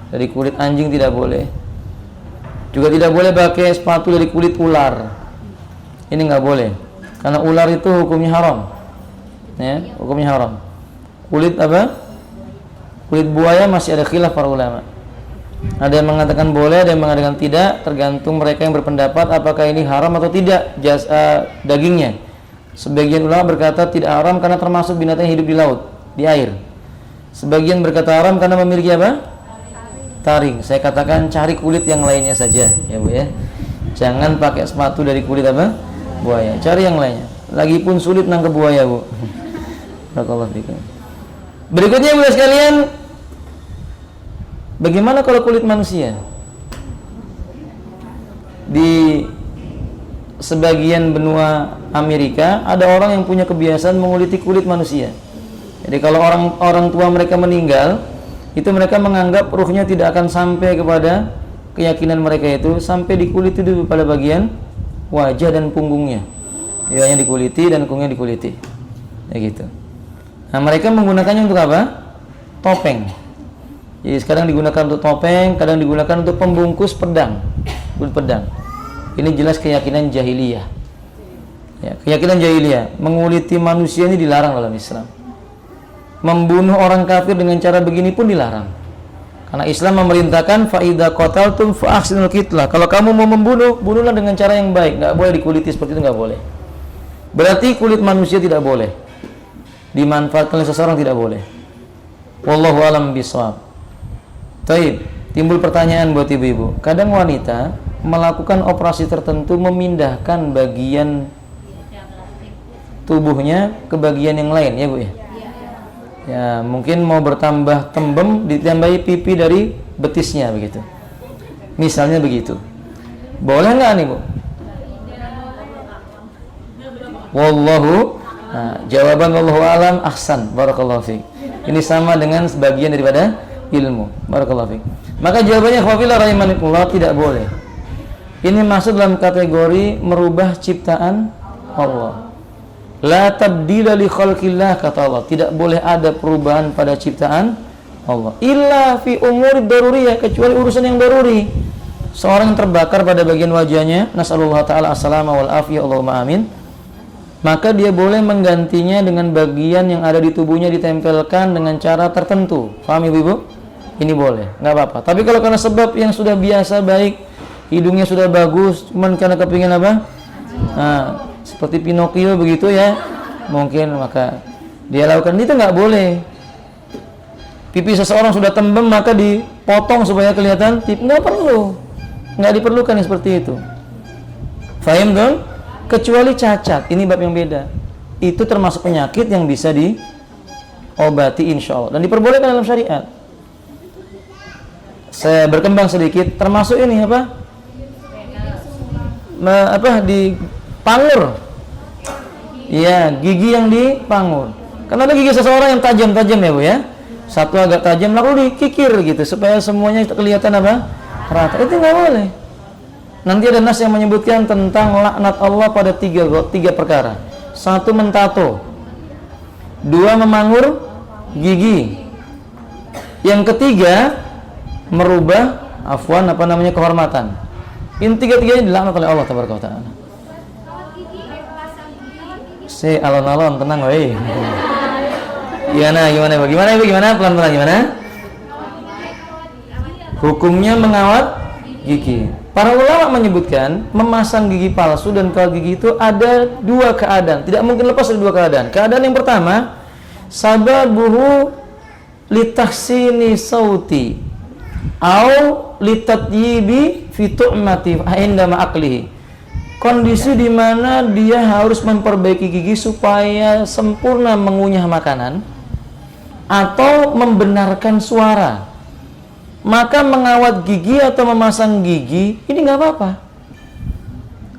dari kulit anjing tidak boleh. Juga tidak boleh pakai sepatu dari kulit ular. Ini nggak boleh, karena ular itu hukumnya haram. Ya, hukumnya haram. Kulit apa? Kulit buaya masih ada khilaf para ulama. Ada yang mengatakan boleh, ada yang mengatakan tidak, tergantung mereka yang berpendapat apakah ini haram atau tidak dagingnya. Sebagian ulama berkata tidak haram karena termasuk binatang yang hidup di laut, di air. Sebagian berkata haram karena memiliki apa? Taring. Saya katakan cari kulit yang lainnya saja, ya Bu ya. Jangan pakai sepatu dari kulit apa? Buaya. Cari yang lainnya. Lagipun sulit nangkep buaya, Bu. Barakallahu fikum. Berikutnya Bu sekalian, bagaimana kalau kulit manusia? Di sebagian benua Amerika ada orang yang punya kebiasaan menguliti kulit manusia. Jadi kalau orang tua mereka meninggal, itu mereka menganggap ruhnya tidak akan sampai kepada keyakinan mereka itu sampai dikuliti dulu pada bagian wajah dan punggungnya. Ya, hanya dikuliti dan punggungnya dikuliti. Ya gitu. Nah, mereka menggunakannya untuk apa? Topeng. Jadi sekarang digunakan untuk topeng, kadang digunakan untuk pembungkus pedang, kulit pedang. Ini jelas keyakinan jahiliyah. Ya, keyakinan jahiliyah, menguliti manusia ini dilarang dalam Islam. Membunuh orang kafir dengan cara begini pun dilarang. Karena Islam memerintahkan fa idza qataltum fa ahsinul qitlah. Kalau kamu mau membunuh, bunuhlah dengan cara yang baik. Enggak boleh dikuliti seperti itu, enggak boleh. Berarti kulit manusia tidak boleh dimanfaatkan oleh seseorang, tidak boleh. Wallahu alam bishawab. Taib, timbul pertanyaan buat ibu-ibu. Kadang wanita melakukan operasi tertentu memindahkan bagian tubuhnya ke bagian yang lain, ya Bu ya? Ya, mungkin mau bertambah tembem, ditambahi pipi dari betisnya begitu. Misalnya begitu. Boleh nggak nih, Bu? Wallahu, jawaban wallahu alam ahsan, barakallahu fiik. Ini sama dengan sebagian daripada ilmu, barakallahu fiik. Maka jawabannya khawfillah rahimakumullah, tidak boleh. Ini masuk dalam kategori merubah ciptaan Allah. La tabdila li khalqillah, kata Allah. Tidak boleh ada perubahan pada ciptaan Allah. Illa fi umuri daruriyah, kecuali urusan yang daruri. Seorang yang terbakar pada bagian wajahnya, nasallallahu taala as-salama wal afiyah, Allahumma amin. Maka dia boleh menggantinya dengan bagian yang ada di tubuhnya ditempelkan dengan cara tertentu. Paham ibu-ibu? Ini boleh, nggak apa-apa. Tapi kalau karena sebab yang sudah biasa baik, hidungnya sudah bagus, cuman karena kepingin apa? Nah, seperti Pinocchio begitu ya, mungkin maka dia lakukan itu, nggak boleh. Pipi seseorang sudah tembem maka dipotong supaya kelihatan tip, nggak perlu, nggak diperlukan yang seperti itu. Fahim dong? Kecuali cacat, ini bab yang beda. Itu termasuk penyakit yang bisa diobati insya Allah dan diperbolehkan dalam syariat. Saya berkembang sedikit, termasuk ini apa? Dipangur. Iya, gigi yang dipangur. Karena ada gigi seseorang yang tajam-tajam ya Bu ya. Satu agak tajam lalu dikikir gitu supaya semuanya kelihatan apa? Rata. Itu nggak boleh. Nanti ada nas yang menyebutkan tentang laknat Allah pada tiga perkara. Satu, mentato. Dua, memangur gigi. Yang ketiga, merubah kehormatan. Ini tiga-tiganya dilaknat oleh Allah tabaraka wa taala. Alon-alon, tenang weh. Gimana? Pelan-pelan gimana? Hukumnya mengawat gigi. Para ulama menyebutkan memasang gigi palsu dan kawat gigi itu ada dua keadaan. Tidak mungkin lepas dari dua keadaan. Keadaan yang pertama, sababuhu litahsini sauti au litatyibi fi tu'mati indama aklihi. Kondisi di mana dia harus memperbaiki gigi supaya sempurna mengunyah makanan atau membenarkan suara. Maka mengawat gigi atau memasang gigi ini nggak apa-apa.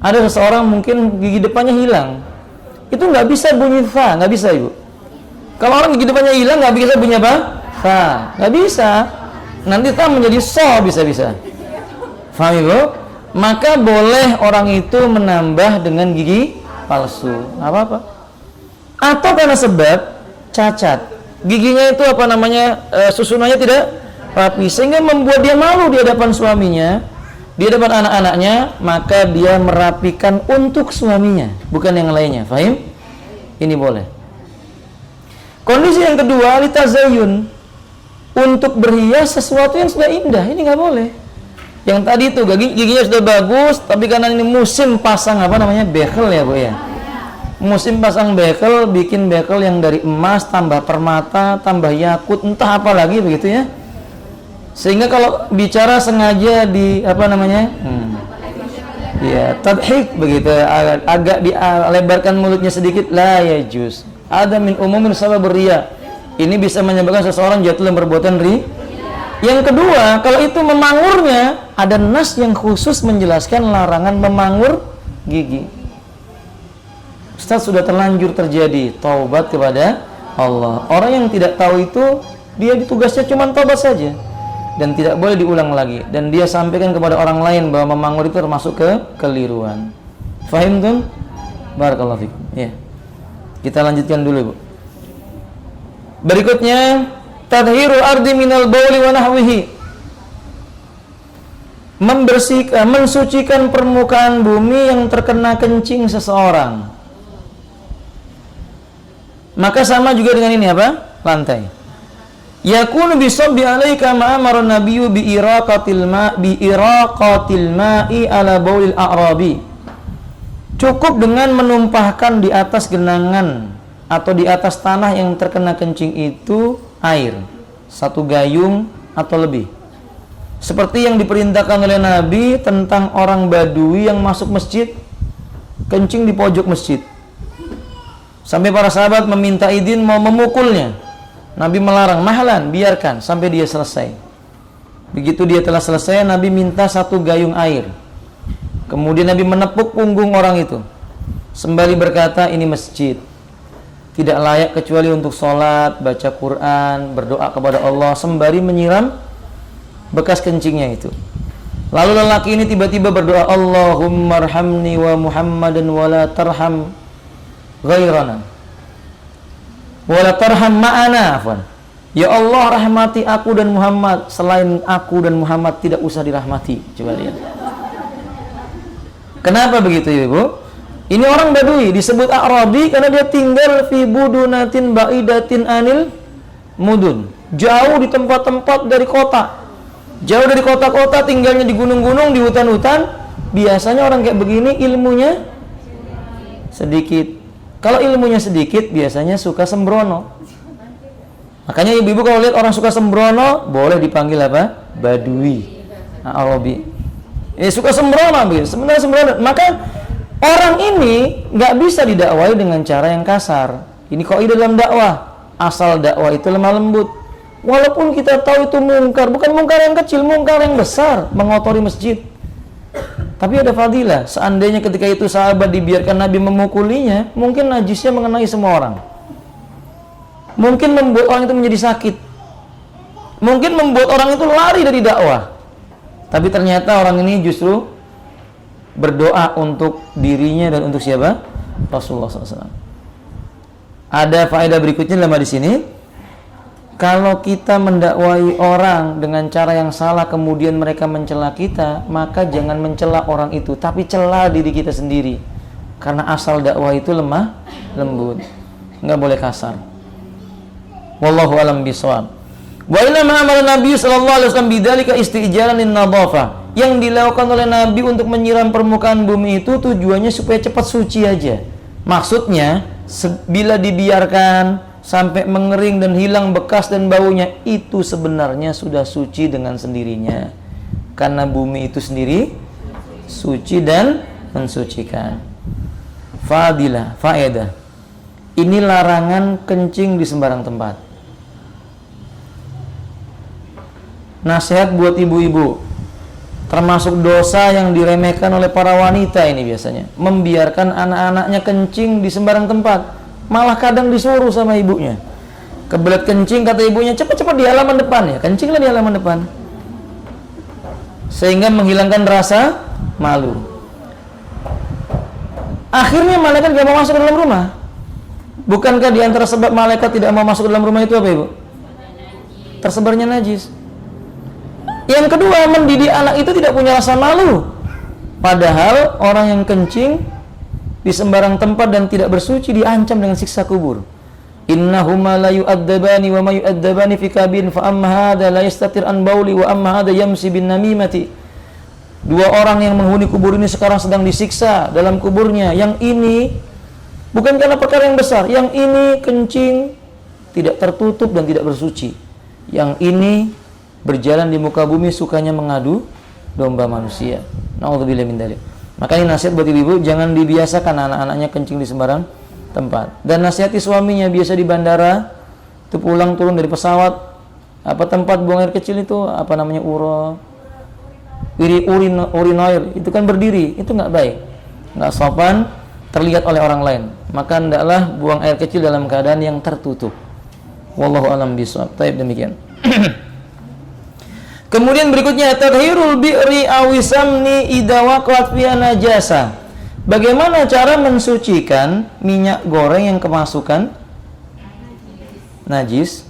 Ada seseorang mungkin gigi depannya hilang, itu nggak bisa bunyi fa, nggak bisa ibu. Kalau orang gigi depannya hilang nggak bisa bunyi apa? Fa, nggak bisa. Nanti ta menjadi so bisa-bisa. Faham ibu? Maka boleh orang itu menambah dengan gigi palsu, apa-apa. Atau karena sebab cacat, giginya itu susunannya tidak rapi sehingga membuat dia malu di hadapan suaminya, di hadapan anak-anaknya, maka dia merapikan untuk suaminya, bukan yang lainnya. Fahim? Ini boleh. Kondisi yang kedua, litazayun, untuk berhias sesuatu yang sudah indah, ini nggak boleh. Yang tadi itu giginya sudah bagus, tapi karena ini musim pasang bekel ya Bu ya. Musim pasang bekel, bikin bekel yang dari emas, tambah permata, tambah yakut, entah apa lagi begitu ya. Sehingga kalau bicara sengaja tadhik begitu, agak dilebarkan mulutnya sedikit, la yajuz. Ada min umumin sabab riya. Ini bisa menyebabkan seseorang jatuh dalam perbuatan ri. Yang kedua, kalau itu memangurnya, ada nas yang khusus menjelaskan larangan memangur gigi. Ustaz, sudah terlanjur terjadi, taubat kepada Allah. Orang yang tidak tahu itu, dia tugasnya cuma taubat saja dan tidak boleh diulang lagi, dan dia sampaikan kepada orang lain bahwa memangur itu termasuk kekeliruan. Fahim tuh? Barakallahu fikum. Ya. Kita lanjutkan dulu, Bu. Berikutnya, tadhiru ardi minal bauli wa nahwihi. membersihkan, mensucikan permukaan bumi yang terkena kencing seseorang. Maka sama juga dengan ini apa? Lantai. Yakunu bisabbi alaika ma amara nabiyyu bi iraqatil ma'i ala baulil a'rabi. Cukup dengan menumpahkan di atas genangan atau di atas tanah yang terkena kencing itu air, 1 gayung atau lebih. Seperti yang diperintahkan oleh Nabi tentang orang Badui yang masuk masjid, kencing di pojok masjid. Sampai para sahabat meminta izin mau memukulnya. Nabi melarang, mahalan, biarkan sampai dia selesai. Begitu dia telah selesai, Nabi minta 1 gayung air. Kemudian Nabi menepuk punggung orang itu, sembari berkata, ini masjid, tidak layak kecuali untuk sholat, baca Quran, berdoa kepada Allah, sembari menyiram bekas kencingnya itu. Lalu lelaki ini tiba-tiba berdoa, Allahumma arhamni wa Muhammadan wa la tarham ghairana wa la tarham ma'ana. Ya Allah, rahmati aku dan Muhammad, selain aku dan Muhammad tidak usah dirahmati. Coba lihat. Kenapa begitu ya Ibu? Ini orang Badui disebut A'rabi karena dia tinggal fi budunatin ba'idatin anil mudun, jauh di tempat-tempat dari kota, jauh dari kota-kota, tinggalnya di gunung-gunung, di hutan-hutan. Biasanya orang kayak begini ilmunya sedikit. Kalau ilmunya sedikit biasanya suka sembrono. Makanya ibu-ibu kalau lihat orang suka sembrono, boleh dipanggil apa? Badui, A'rabi. Suka sembrono, sebenarnya sembrono. Maka orang ini nggak bisa didakwai dengan cara yang kasar. Ini kaidah dalam dakwah. Asal dakwah itu lemah lembut. Walaupun kita tahu itu mungkar, bukan mungkar yang kecil, mungkar yang besar, mengotori masjid. Tapi ada fadilah. Seandainya ketika itu sahabat dibiarkan Nabi memukulinya, mungkin najisnya mengenai semua orang. Mungkin membuat orang itu menjadi sakit. Mungkin membuat orang itu lari dari dakwah. Tapi ternyata orang ini justru berdoa untuk dirinya dan untuk siapa? Rasulullah SAW. Ada faedah berikutnya dalam hadis ini. Kalau kita mendakwai orang dengan cara yang salah kemudian mereka mencela kita, maka jangan mencela orang itu, tapi cela diri kita sendiri. Karena asal dakwah itu lemah lembut, nggak boleh kasar. Wallahu alam bishawab. Wa inna ma amara Nabi sallallahu alaihi wasallam bidzalika isti'jalan lin-nadhafah. Yang dilakukan oleh Nabi untuk menyiram permukaan bumi itu tujuannya supaya cepat suci aja. Maksudnya bila dibiarkan sampai mengering dan hilang bekas dan baunya, itu sebenarnya sudah suci dengan sendirinya. Karena bumi itu sendiri suci dan mensucikan. Fadilah, faedah. Ini larangan kencing di sembarang tempat. Nasihat buat ibu-ibu, termasuk dosa yang diremehkan oleh para wanita ini biasanya, membiarkan anak-anaknya kencing di sembarang tempat. Malah kadang disuruh sama ibunya, kebelet kencing, kata ibunya, cepat-cepat di halaman depan ya, kencinglah di halaman depan, sehingga menghilangkan rasa malu. Akhirnya malaikat tidak mau masuk ke dalam rumah. Bukankah di antara sebab malaikat tidak mau masuk ke dalam rumah itu apa ibu? Tersebarnya najis. Yang kedua, mendidik anak itu tidak punya rasa malu. Padahal orang yang kencing di sembarang tempat dan tidak bersuci diancam dengan siksa kubur. Innahuma la yu'adzabani wa ma yu'adzabani fi kabin fa amma hadza la yastatir an bauli wa amma hadza yamsi bin namimati. Dua orang yang menghuni kubur ini sekarang sedang disiksa dalam kuburnya. Yang ini bukan karena perkara yang besar, yang ini kencing tidak tertutup dan tidak bersuci. Yang ini berjalan di muka bumi sukanya mengadu domba manusia. Nauzubillah min dzalik. Maka ini nasihat buat ibu-ibu, jangan dibiasakan anak-anaknya kencing di sembarang tempat. Dan nasihati suaminya, biasa di bandara itu pulang turun dari pesawat, apa tempat buang air kecil itu, apa namanya, urinoir, itu kan berdiri, itu nggak baik, nggak sopan, terlihat oleh orang lain. Maka hendaklah buang air kecil dalam keadaan yang tertutup. Wallahu a'lam bishawab. Baik, demikian. Kemudian berikutnya, tathhirul bi'ri awisamni idza waqa'at fiha najasa. Bagaimana cara mensucikan minyak goreng yang kemasukan najis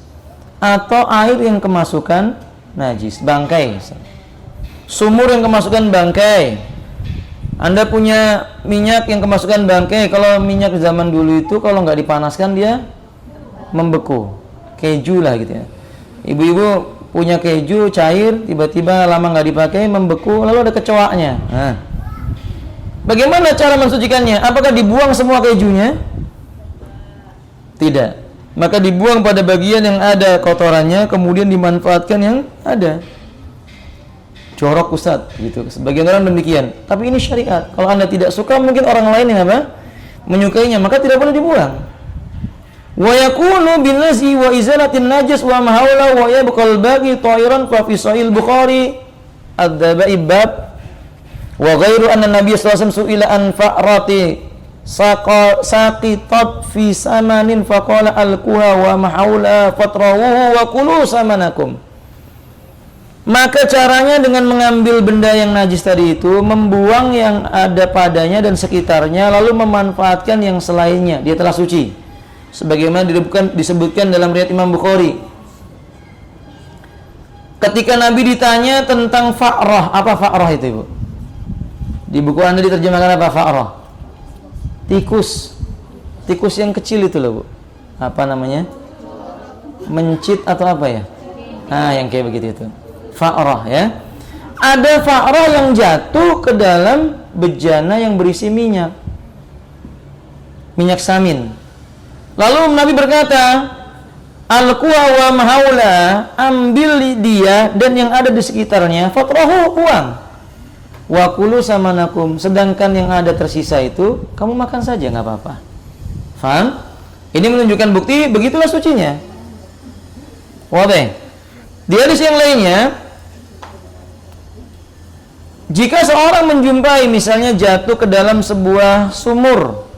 atau air yang kemasukan najis, bangkai. sumur yang kemasukan bangkai. Anda punya minyak yang kemasukan bangkai. Kalau minyak zaman dulu itu kalau nggak dipanaskan dia membeku, keju lah gitu ya. Ibu-ibu punya keju cair, tiba-tiba lama nggak dipakai membeku, lalu ada kecoaknya. Nah, bagaimana cara mensucikannya? Apakah dibuang semua kejunya? Tidak. Maka dibuang pada bagian yang ada kotorannya, kemudian dimanfaatkan yang ada. Jorok Ustaz, gitu. Sebagian orang demikian. Tapi ini syariat. Kalau Anda tidak suka, mungkin orang lain yang menyukainya, maka tidak boleh dibuang. Wa yakunu bin nazi wa izalatin najas wa mahawla wa yabqal baqi ta'iran fa fi sahih Bukhari ad-dabai bab wa ghairu anna Nabiy sallallahu alaihi wasallam su'ila an fa'rati saqitat fi samanin faqala alquha wa mahawla fatrahu wa kulu samanakum. Maka caranya dengan mengambil benda yang najis tadi itu, membuang yang ada padanya dan sekitarnya, lalu memanfaatkan yang selainnya, dia telah suci. Sebagaimana disebutkan dalam riwayat Imam Bukhari. Ketika Nabi ditanya tentang fa'rah, apa fa'rah itu, Ibu? Di buku Anda diterjemahkan apa fa'rah? Tikus. Tikus yang kecil itu loh, Bu. Apa namanya? Mencit atau apa ya? Nah, yang kayak begitu itu. Fa'rah ya. Ada fa'rah yang jatuh ke dalam bejana yang berisi minyak. Minyak samin. Lalu Nabi berkata, Al-Quwa wa mahaula, ambil dia dan yang ada di sekitarnya, fatrahu, uang. Wa kulu samanakum, sedangkan yang ada tersisa itu, kamu makan saja, nggak apa-apa. Faham? Ini menunjukkan bukti, begitulah sucinya. Wadah. Di hadis yang lainnya, jika seorang menjumpai misalnya jatuh ke dalam sebuah sumur,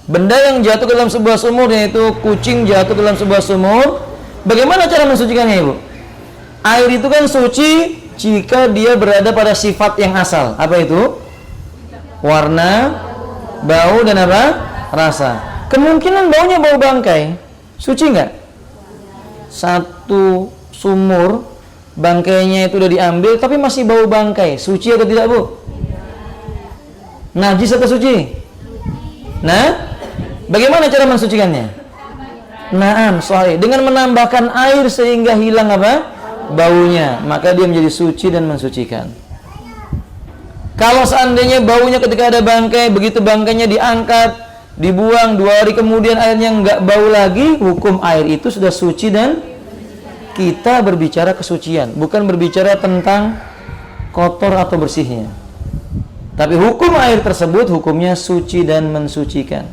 benda yang jatuh ke dalam sebuah sumur, yaitu kucing jatuh ke dalam sebuah sumur, bagaimana cara mensucikannya, Ibu? Air itu kan suci jika dia berada pada sifat yang asal. Apa itu? Warna, bau, dan apa? Rasa. Kemungkinan baunya bau bangkai. Suci nggak? Satu sumur, bangkainya itu udah diambil, tapi masih bau bangkai. Suci atau tidak, Bu? Najis atau suci? Nah, bagaimana cara mensucikannya? Naam, sahih. Dengan menambahkan air sehingga hilang apa? Baunya. Maka dia menjadi suci dan mensucikan. Kalau seandainya baunya ketika ada bangkai, begitu bangkainya diangkat, dibuang, 2 hari kemudian airnya nggak bau lagi, hukum air itu sudah suci. Dan kita berbicara kesucian, bukan berbicara tentang kotor atau bersihnya. Tapi hukum air tersebut hukumnya suci dan mensucikan.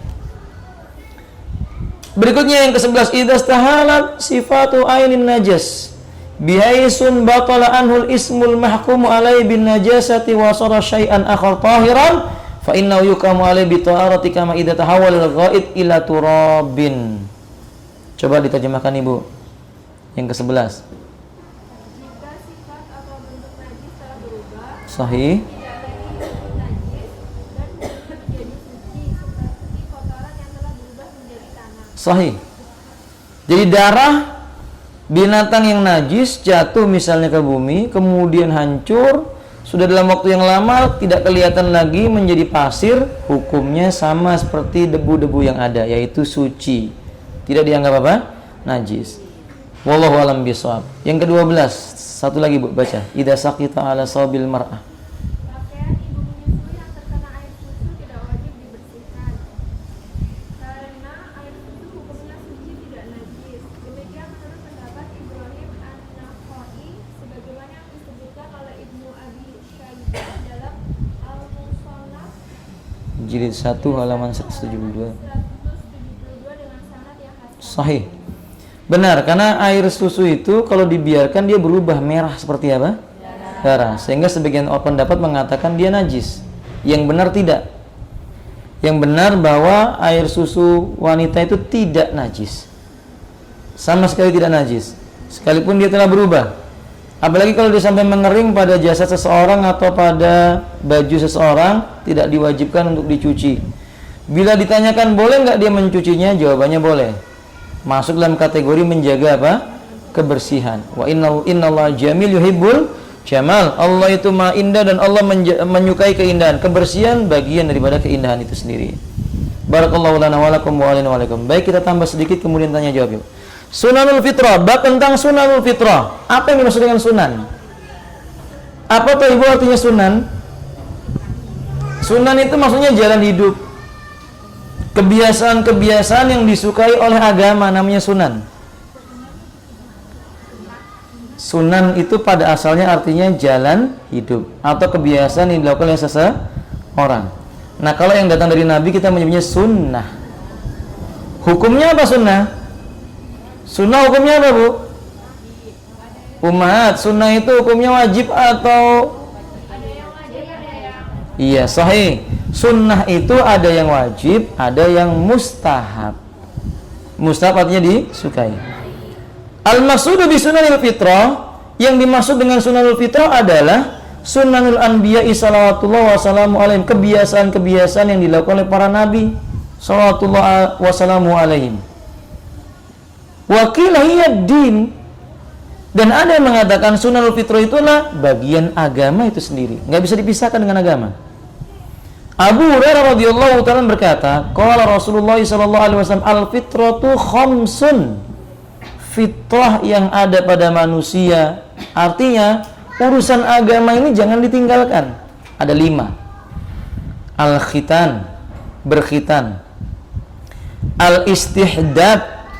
Berikutnya yang ke-11, idza istahalat sifatu ainin najas bihaisun batala anhul ismul mahkumu alaihi bin najasati wa sara syai'an akhar tahiran fa innahu yukamu alaihi bi taharati kama idza tahawwala al-ghaid ila turabin. Coba diterjemahkan, Ibu. Yang ke-11. Jika sifat atau bentuk najis telah berubah, Sahih. tidak lagi najis dan menjadi suci seperti kotoran yang telah berubah menjadi tanah. Sahih. Jadi darah binatang yang najis jatuh misalnya ke bumi, kemudian hancur, sudah dalam waktu yang lama tidak kelihatan lagi, menjadi pasir, hukumnya sama seperti debu-debu yang ada, yaitu suci. Tidak dianggap apa? Najis. Wallahu a'lam bishawab. Yang ke-12, satu lagi, Bu, baca. Idza saqita 'ala sabil mar'ah. Pakaian ibu menyusui yang terkena air susu tidak wajib dibersihkan, karena air susu hukumnya suci tidak najis. Demikian menurut pendapat Ibrahim an-Nakhai, sebagaimana yang disebutkan oleh Ibnu Abi Syaibah dalam Al-Musannaf Jilid 1 halaman 172. 172 dengan sanad yang hasan. Sahih. Benar, karena air susu itu kalau dibiarkan dia berubah merah seperti apa? Darah. Sehingga sebagian pendapat mengatakan dia najis. Yang benar tidak. Yang benar bahwa air susu wanita itu tidak najis. Sama sekali tidak najis. Sekalipun dia telah berubah. Apalagi kalau dia sampai mengering pada jasad seseorang atau pada baju seseorang, tidak diwajibkan untuk dicuci. Bila ditanyakan boleh nggak dia mencucinya, jawabannya boleh. Masuk dalam kategori menjaga apa? Kebersihan. Wa innallaha jamil yuhibbul Jamal, Allah itu maha indah dan Allah menyukai keindahan. Kebersihan bagian daripada keindahan itu sendiri. Barakallahu lana wa lakum wa alaikum wa alaikum. Baik, kita tambah sedikit kemudian tanya jawab yuk. Sunanul fitrah, bab tentang sunanul fitrah. Apa yang dimaksud dengan sunan? Apa tuh Ibu artinya sunan? Sunan itu maksudnya jalan hidup. Kebiasaan-kebiasaan yang disukai oleh agama namanya sunan. Sunan itu pada asalnya artinya jalan hidup atau kebiasaan yang dilakukan oleh seseorang. Nah, kalau yang datang dari Nabi kita menyebutnya sunnah. Hukumnya apa sunnah? Sunnah hukumnya apa, Bu? Ummahat, sunnah itu hukumnya wajib atau? Iya, sahih. Sunnah itu ada yang wajib, ada yang mustahab. Mustahab artinya disukai. Al-maqsudu bi sunanil fitrah, yang dimaksud dengan sunanul fitrah adalah sunanul anbiya'i salawatullah wassalamu alaihim, kebiasaan-kebiasaan yang dilakukan oleh para nabi salawatullah wassalamu alaihim. Wa qila hiya din, dan ada yang mengatakan sunanul fitrah itulah bagian agama itu sendiri, nggak bisa dipisahkan dengan agama. Abu Hurairah radhiyallahu ta'ala berkata, qala Rasulullah sallallahu alaihi wasallam, al-fitratu khamsun. Fitrah yang ada pada manusia, artinya urusan agama ini jangan ditinggalkan. Ada 5. Al-khitan, berkhitan. Al-istihdad,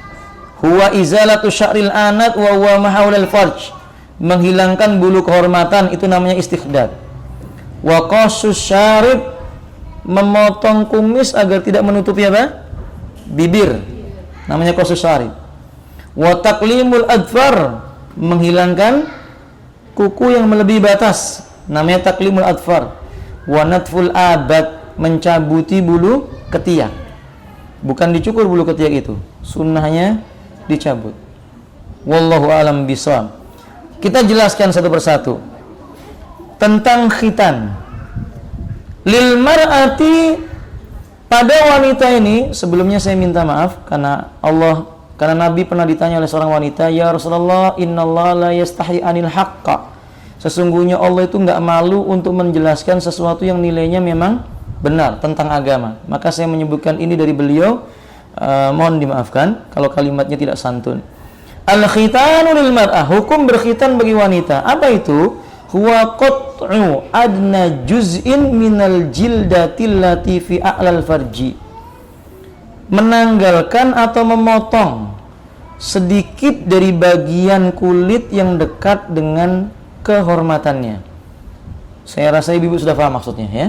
huwa izalatu sya'ril anat wa huwa mahawlal farj, menghilangkan bulu kehormatan, itu namanya istihdad. Wa qasus syarib, memotong kumis agar tidak menutupi apa? Bibir, namanya qasus syarib. Wa taqlimul adfar, menghilangkan kuku yang melebihi batas, namanya taqlimul adfar. Wa natful abad, mencabuti bulu ketiak. Bukan dicukur bulu ketiak itu, sunnahnya dicabut. Wallahu alam bishawab. Kita jelaskan satu persatu tentang khitan. Lil mar'ati, pada wanita ini, sebelumnya saya minta maaf karena Nabi pernah ditanya oleh seorang wanita, ya Rasulullah, innallaha la yastahi anil haqqa, sesungguhnya Allah itu enggak malu untuk menjelaskan sesuatu yang nilainya memang benar tentang agama. Maka saya menyebutkan ini dari beliau, mohon dimaafkan kalau kalimatnya tidak santun. Al-khitanu lil mar'ah, hukum berkhitan bagi wanita. Apa itu? Huwa qat'u adna juz'in minal jildatil lati fi a'lal farji, menanggalkan atau memotong sedikit dari bagian kulit yang dekat dengan kehormatannya. Saya rasa ibu sudah paham maksudnya ya.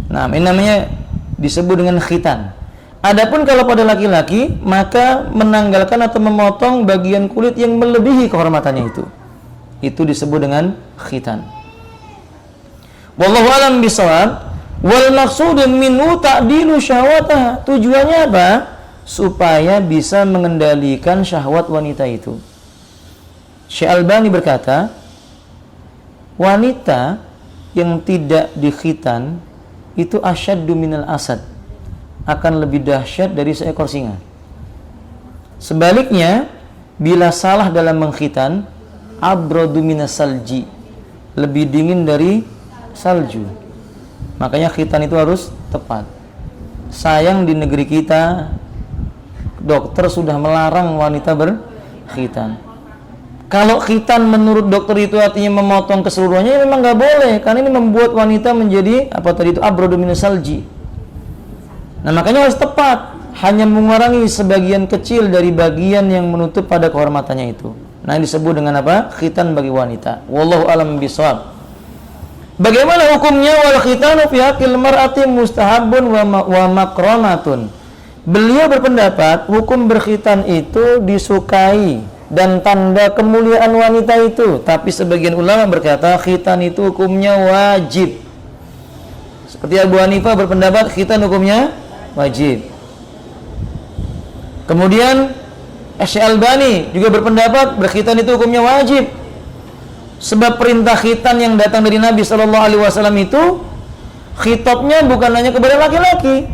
Nah, ini namanya disebut dengan khitan. Adapun kalau pada laki-laki, maka menanggalkan atau memotong bagian kulit yang melebihi kehormatannya itu disebut dengan khitan. Wallahu alam bishawab. Wal maqsudu minhu ta'dilu syahwatah, tujuannya apa? Supaya bisa mengendalikan syahwat wanita itu. Syekh Albani berkata, wanita yang tidak dikhitan itu asyaddu minal asad, akan lebih dahsyat dari seekor singa. Sebaliknya, bila salah dalam mengkhitan, abradu minas salji, lebih dingin dari salju. Makanya khitan itu harus tepat. Sayang di negeri kita dokter sudah melarang wanita berkhitan. Kalau khitan menurut dokter itu artinya memotong keseluruhannya, ya memang nggak boleh, karena ini membuat wanita menjadi abradu minas salji. Nah, makanya harus tepat, hanya mengurangi sebagian kecil dari bagian yang menutup pada kehormatannya itu. Nah, disebut dengan apa? Khitan bagi wanita. Wallahu alam bishawab. Bagaimana hukumnya? Wal khitanu fi haqqil mar'ati mustahabun wa makramatun. Beliau berpendapat hukum berkhitan itu disukai dan tanda kemuliaan wanita itu. Tapi sebagian ulama berkata khitan itu hukumnya wajib. Seperti Abu Hanifah berpendapat khitan hukumnya wajib. Kemudian Syekh Albani juga berpendapat berkhitan itu hukumnya wajib. Sebab perintah khitan yang datang dari Nabi Shallallahu Alaihi Wasallam itu khitabnya bukan hanya kepada laki-laki,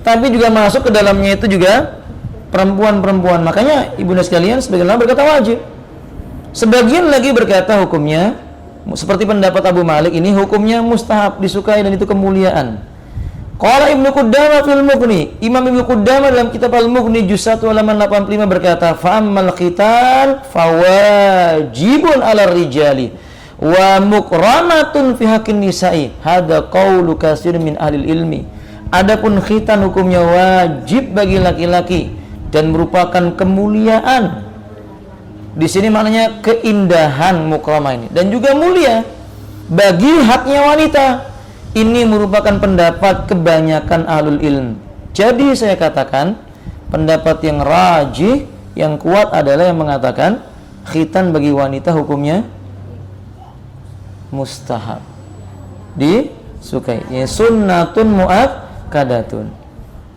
tapi juga masuk ke dalamnya itu juga perempuan-perempuan. Makanya ibunda sekalian, sebagian ulama berkata wajib, sebagian lagi berkata hukumnya Seperti pendapat Abu Malik ini hukumnya mustahab, disukai dan itu kemuliaan. Qala Ibnu Qudamah fil Mughni, Imam Ibnu Qudamah dalam kitab Al-Mughni juz 1 halaman 85 berkata, fa ammal qital fawajibun 'ala rijali wa mukramatun fi haqqin nisa'i. Hada qaulu katsir min ahli ilmi. Adapun khitan hukumnya wajib bagi laki-laki dan merupakan kemuliaan. Di sini maknanya keindahan mukramah ini dan juga mulia bagi haknya wanita. Ini merupakan pendapat kebanyakan ahlul ilm. Jadi saya katakan pendapat yang rajih, yang kuat adalah yang mengatakan khitan bagi wanita hukumnya mustahab, disukai, ya sunnatun muakkadatun.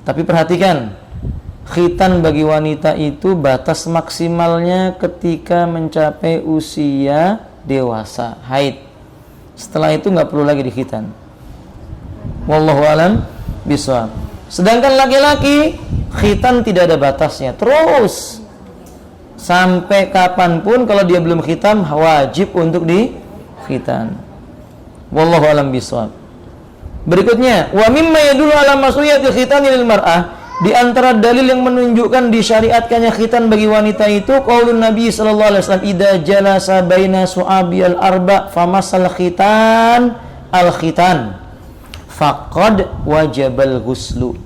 Tapi perhatikan, khitan bagi wanita itu batas maksimalnya ketika mencapai usia dewasa, haid. Setelah itu nggak perlu lagi dikhitan. Wallahu alam bishawab. Sedangkan laki-laki khitan tidak ada batasnya, terus sampai kapanpun kalau dia belum khitan wajib untuk dikhitan. Wallahu alam bishawab. Berikutnya, wa mimma yadullu ala mas'uliyatil khitani lil mar'ah, di antara dalil yang menunjukkan disyariatkannya khitan bagi wanita itu qaulun Nabi sallallahu alaihi wasallam, idza jalasa baina su'abil arba famasal khitan al khitan faqad wajabal ghuslu.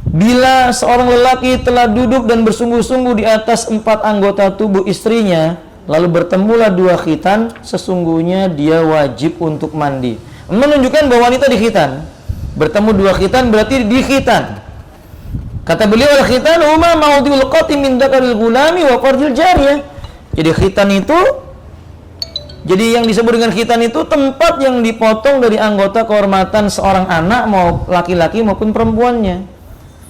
Bila seorang lelaki telah duduk dan bersungguh-sungguh di atas 4 anggota tubuh istrinya, lalu bertemulah 2 khitan, sesungguhnya dia wajib untuk mandi. Menunjukkan bahwa wanita dikhitan. Bertemu 2 khitan berarti dikhitan. Kata beliau, al-khitan huma mawdi'ul qati min dzakaril gulami wa fardil jariyah. Jadi khitan itu, jadi yang disebut dengan khitan itu tempat yang dipotong dari anggota kehormatan seorang anak, mau laki-laki maupun perempuannya.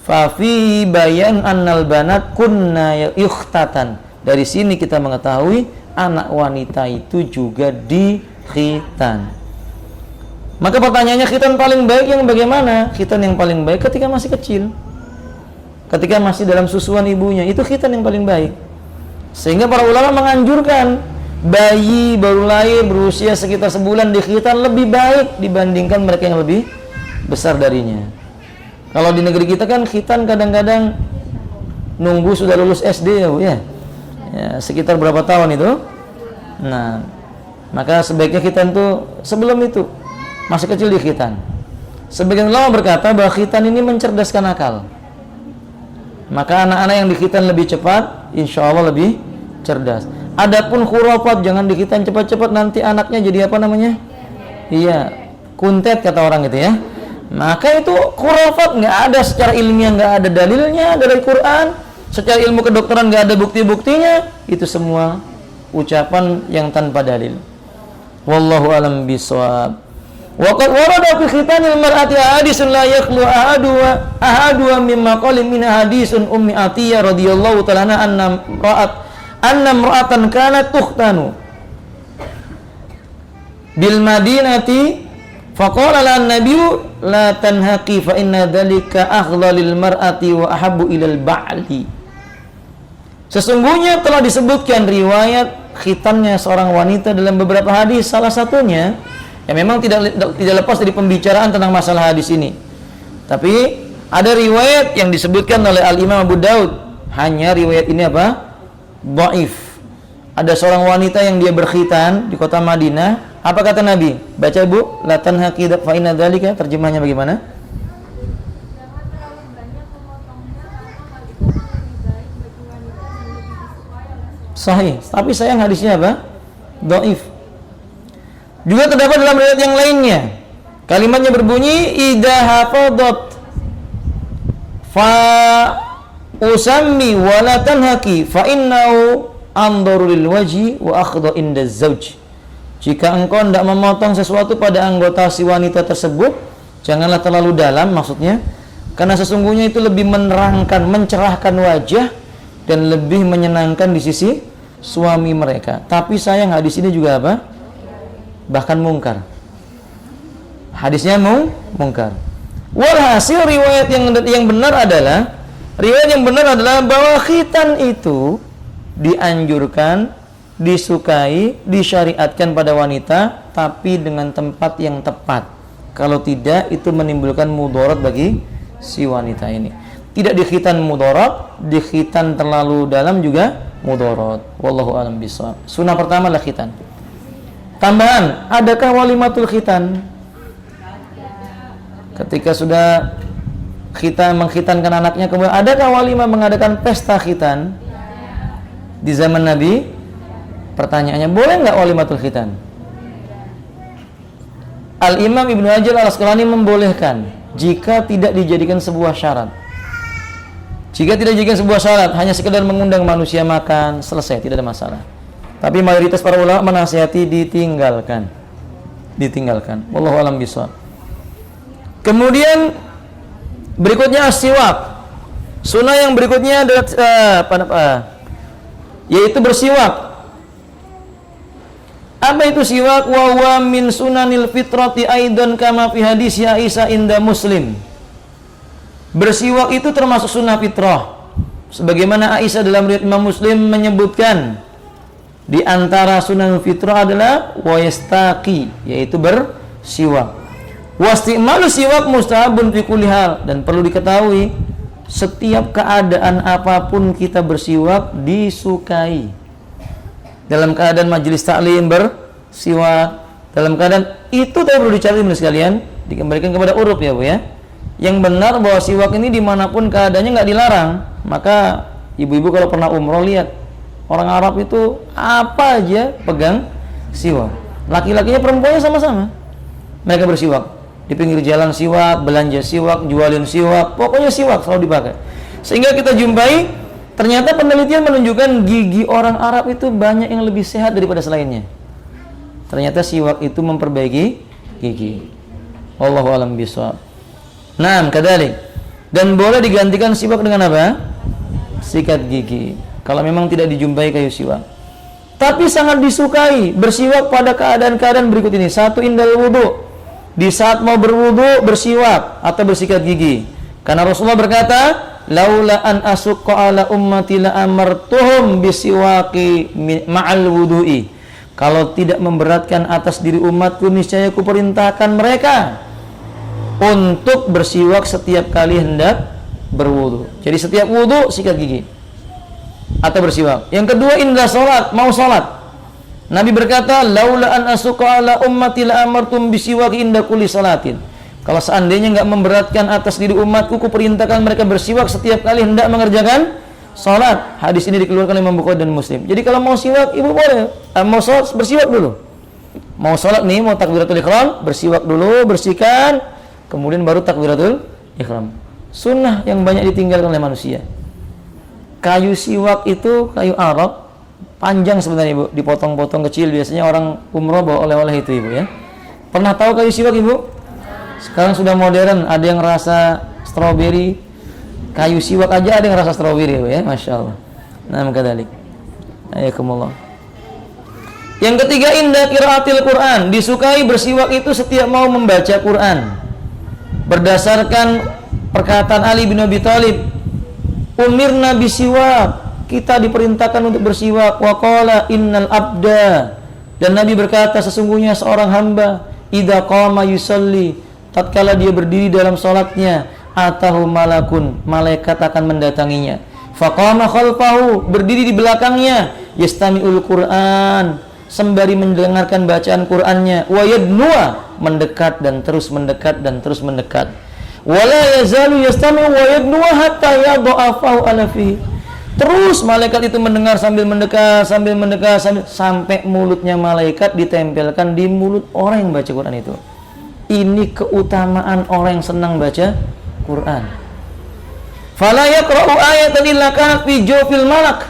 Fa fi bayan annal banat kunna yukhtatan. Dari sini kita mengetahui anak wanita itu juga dikhitan. Maka pertanyaannya, khitan paling baik yang bagaimana? Khitan yang paling baik ketika masih kecil, ketika masih dalam susuan ibunya, itu khitan yang paling baik. Sehingga para ulama menganjurkan bayi baru lahir berusia sekitar sebulan dikhitan lebih baik dibandingkan mereka yang lebih besar darinya. Kalau di negeri kita kan khitan kadang-kadang nunggu sudah lulus SD ya, sekitar berapa tahun itu. Nah, maka sebaiknya khitan itu sebelum itu, masih kecil dikhitan. Sebagian ulama berkata bahwa khitan ini mencerdaskan akal. Maka anak-anak yang dikhitan lebih cepat, insya Allah lebih cerdas. Adapun khurafat, jangan dikhitan cepat-cepat, nanti anaknya jadi apa namanya? Iya, kuntet kata orang gitu ya. Maka itu khurafat, nggak ada secara ilmiah, nggak ada dalilnya dari Quran. Secara ilmu kedokteran nggak ada bukti-buktinya. Itu semua ucapan yang tanpa dalil. Wallahu alam bishawab. Waqad warada fi khitanil mar'ati hadisun la yakhlu ahadu mimma qala min hadisun ummi Atiyah radhiyallahu ta'ala anna imra'atan kanat tukhtanu bil madinati faqala lan nabiyyu la tanhaqi fa inna dhalika aghdha lil mar'ati wa ahabbu ilal ba'li. Sesungguhnya telah disebutkan riwayat khitannya seorang wanita dalam beberapa hadis, salah satunya ya memang tidak lepas dari pembicaraan tentang masalah hadis ini. Tapi ada riwayat yang disebutkan oleh Al-Imam Abu Daud, hanya riwayat ini apa? Dhaif. Ada seorang wanita yang dia berkhitan di kota Madinah. Apa kata Nabi? Baca Bu, la tanhaqi fa inna dzalika, terjemahnya bagaimana? Jangan terlalu banyak memotongnya karena hal itu lebih baik bagi wanita dan lebih disukai oleh suami. Sahih, tapi sayang hadisnya apa? Dhaif. Juga terdapat dalam riwayat yang lainnya, kalimatnya berbunyi idza hafadat fa usammi wa la tanhaqi fa innahu andaru lil wajhi wa akhdha inda zauj. Jika engkau tidak memotong sesuatu pada anggota si wanita tersebut, janganlah terlalu dalam, maksudnya karena sesungguhnya itu lebih menerangkan, mencerahkan wajah dan lebih menyenangkan di sisi suami mereka. Tapi sayang hadis ini juga apa? Bahkan mungkar. Hadisnya mungkar. Walhasil riwayat yang benar adalah bahwa khitan itu dianjurkan disukai, disyariatkan pada wanita, tapi dengan tempat yang tepat. Kalau tidak, itu menimbulkan mudarat bagi si wanita ini. Tidak dikhitan mudarat, dikhitan terlalu dalam juga mudarat. Wallahu a'lam bishawab. Sunnah pertama adalah khitan. Tambahan, adakah walimatul khitan? Ketika sudah mengkhitankan anaknya, kemudian adakah walimah mengadakan pesta khitan? Di zaman Nabi, pertanyaannya, boleh nggak walimatul khitan? Al-Imam Ibnu Hajar Al-Asqalani membolehkan jika tidak dijadikan sebuah syarat. Jika tidak dijadikan sebuah syarat, hanya sekedar mengundang manusia makan, selesai, tidak ada masalah. Tapi mayoritas para ulama menasihati ditinggalkan. Wallahu a'lam bishawab. Kemudian berikutnya as-siwak. Sunnah yang berikutnya adalah yaitu bersiwak. Apa itu siwak? Wa huwa min sunanil fitrati aidan kama fi hadis Aisyah inda Muslim. Bersiwak itu termasuk sunnah fitrah. Sebagaimana Aisyah dalam riwayat Imam Muslim menyebutkan, di antara sunnah fitrah adalah wa yastaqi, yaitu bersiwak. Wastimalu siwak mustahabun fi kulli hal, dan perlu diketahui setiap keadaan apapun kita bersiwak disukai. Dalam keadaan majelis taklim bersiwak, dalam keadaan itu tapi perlu dicari sekalian, dikembalikan kepada uruf ya Bu ya. Yang benar bahwa siwak ini dimanapun keadaannya nggak dilarang. Maka ibu-ibu kalau pernah umroh lihat orang Arab itu apa aja pegang siwak. Laki-lakinya perempuannya sama-sama. Mereka bersiwak. Di pinggir jalan siwak, belanja siwak, jualin siwak, pokoknya siwak selalu dipakai. Sehingga kita jumpai ternyata penelitian menunjukkan gigi orang Arab itu banyak yang lebih sehat daripada selainnya. Ternyata siwak itu memperbaiki gigi. Wallahu a'lam bishawab. Naam, kadzalik. Dan boleh digantikan siwak dengan apa? Sikat gigi. Kalau memang tidak dijumpai kayu siwak. Tapi sangat disukai bersiwak pada keadaan-keadaan berikut ini. Satu, indal wudu. Di saat mau berwudu bersiwak atau bersikat gigi. Karena Rasulullah berkata, laula an asukka ala ummati la amartuhum bisiwaki ma'al wudu'i. Kalau tidak memberatkan atas diri umatku, niscaya ku perintahkan mereka untuk bersiwak setiap kali hendak berwudu. Jadi setiap wudu sikat gigi atau bersiwak. Yang kedua, indah salat, mau salat. Nabi berkata, laula an asukka ala ummati la amartum bisiwaki inda kulli salatin. Kalau seandainya enggak memberatkan atas diri umatku, ku perintahkan mereka bersiwak setiap kali hendak mengerjakan salat. Hadis ini dikeluarkan oleh Imam Bukhari dan Muslim. Jadi kalau mau siwak, ibu boleh mau salat bersiwak dulu. Mau salat nih, mau takbiratul ihram, bersiwak dulu, bersihkan, kemudian baru takbiratul ihram. Sunnah yang banyak ditinggalkan oleh manusia. Kayu siwak itu kayu Arab, panjang sebenarnya Ibu, dipotong-potong kecil. Biasanya orang umroh bawa oleh-oleh itu Ibu ya. Pernah tahu kayu siwak Ibu? Sekarang sudah modern, ada yang rasa stroberi. Kayu siwak aja ada yang rasa stroberi Ibu ya, Masya Allah. Nah, makadalik. Ayakumullah. Yang ketiga, indah qiraatil Quran. Disukai bersiwak itu setiap mau membaca Quran. Berdasarkan perkataan Ali bin Abi Thalib, umirna bisiwak, kita diperintahkan untuk bersiwak. Wa qala innal abda, dan Nabi berkata, sesungguhnya seorang hamba idza qama yusalli, tatkala dia berdiri dalam salatnya, atahu malakun, malaikat akan mendatanginya. Faqama khalfahu, berdiri di belakangnya, yastami'ul Qur'an, sembari mendengarkan bacaan Qur'annya. Wa yadnuwa, mendekat dan terus mendekat dan terus mendekat. Wala yazalu yastami'u wa yadnuwa hatta yadha'afahu ala fihi. Terus malaikat itu mendengar sambil mendekat sampai mulutnya malaikat ditempelkan di mulut orang yang baca Quran itu. Ini keutamaan orang yang senang baca Quran. Fala yaqra'u ayatan illa kanat fi jawfil malak.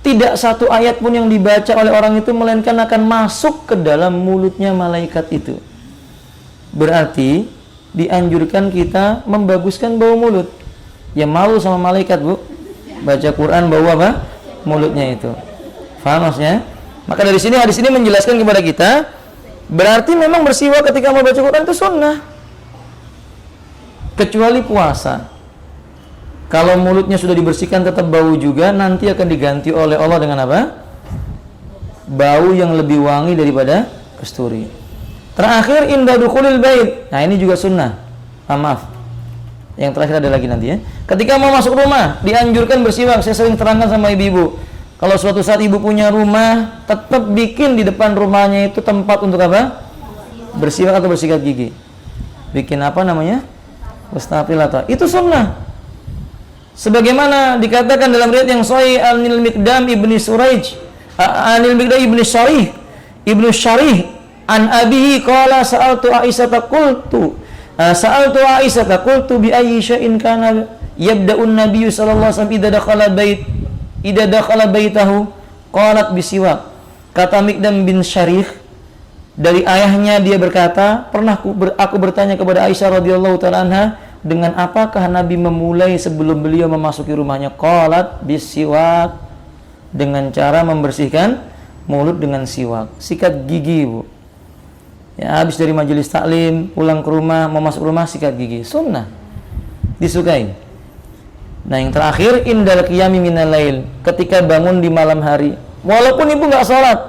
Tidak satu ayat pun yang dibaca oleh orang itu melainkan akan masuk ke dalam mulutnya malaikat itu. Berarti dianjurkan kita membaguskan bau mulut. Ya malu sama malaikat Bu, baca Quran bau apa? Mulutnya itu. Faham maksudnya? Maka dari sini hadis ini menjelaskan kepada kita, berarti memang bersiwak ketika mau baca Quran itu sunnah. Kecuali puasa. Kalau mulutnya sudah dibersihkan tetap bau juga, nanti akan diganti oleh Allah dengan apa? bau yang lebih wangi daripada kasturi. Terakhir inda dukhulil bait. Nah, ini juga sunnah. Maaf. Yang terakhir ada lagi nanti ya. Ketika mau masuk rumah, dianjurkan bersiwak. Saya sering terangkan sama ibu-ibu. Kalau suatu saat ibu punya rumah, tetap bikin di depan rumahnya itu tempat untuk apa? Bersiwak atau bersikat gigi. Bikin apa namanya? Wastafilata. Itu sunnah. Sebagaimana dikatakan dalam riwayat yang sahih Anil Miqdam ibni Suraij, Anil Miqdam ibni Syarih an abihi qala sa'altu Aisyah qultu bi ayyi syai'in kana yabda'un nabiyyu sallallahu alaihi wasallam idza dakhala baitahu qalat bisiwak. Kata Miqdam bin Syarih, dari ayahnya dia berkata, pernah aku bertanya kepada Aisyah radhiyallahu taala anha, dengan apakah Nabi memulai sebelum beliau memasuki rumahnya? Qalat bisiwak, dengan cara membersihkan mulut dengan siwak, sikat gigi, Bu. Ya, habis dari majelis taklim, pulang ke rumah, mau masuk rumah sikat gigi. Sunnah. Disukai. Nah, yang terakhir indal qiyami minal lail, ketika bangun di malam hari. Walaupun ibu enggak salat,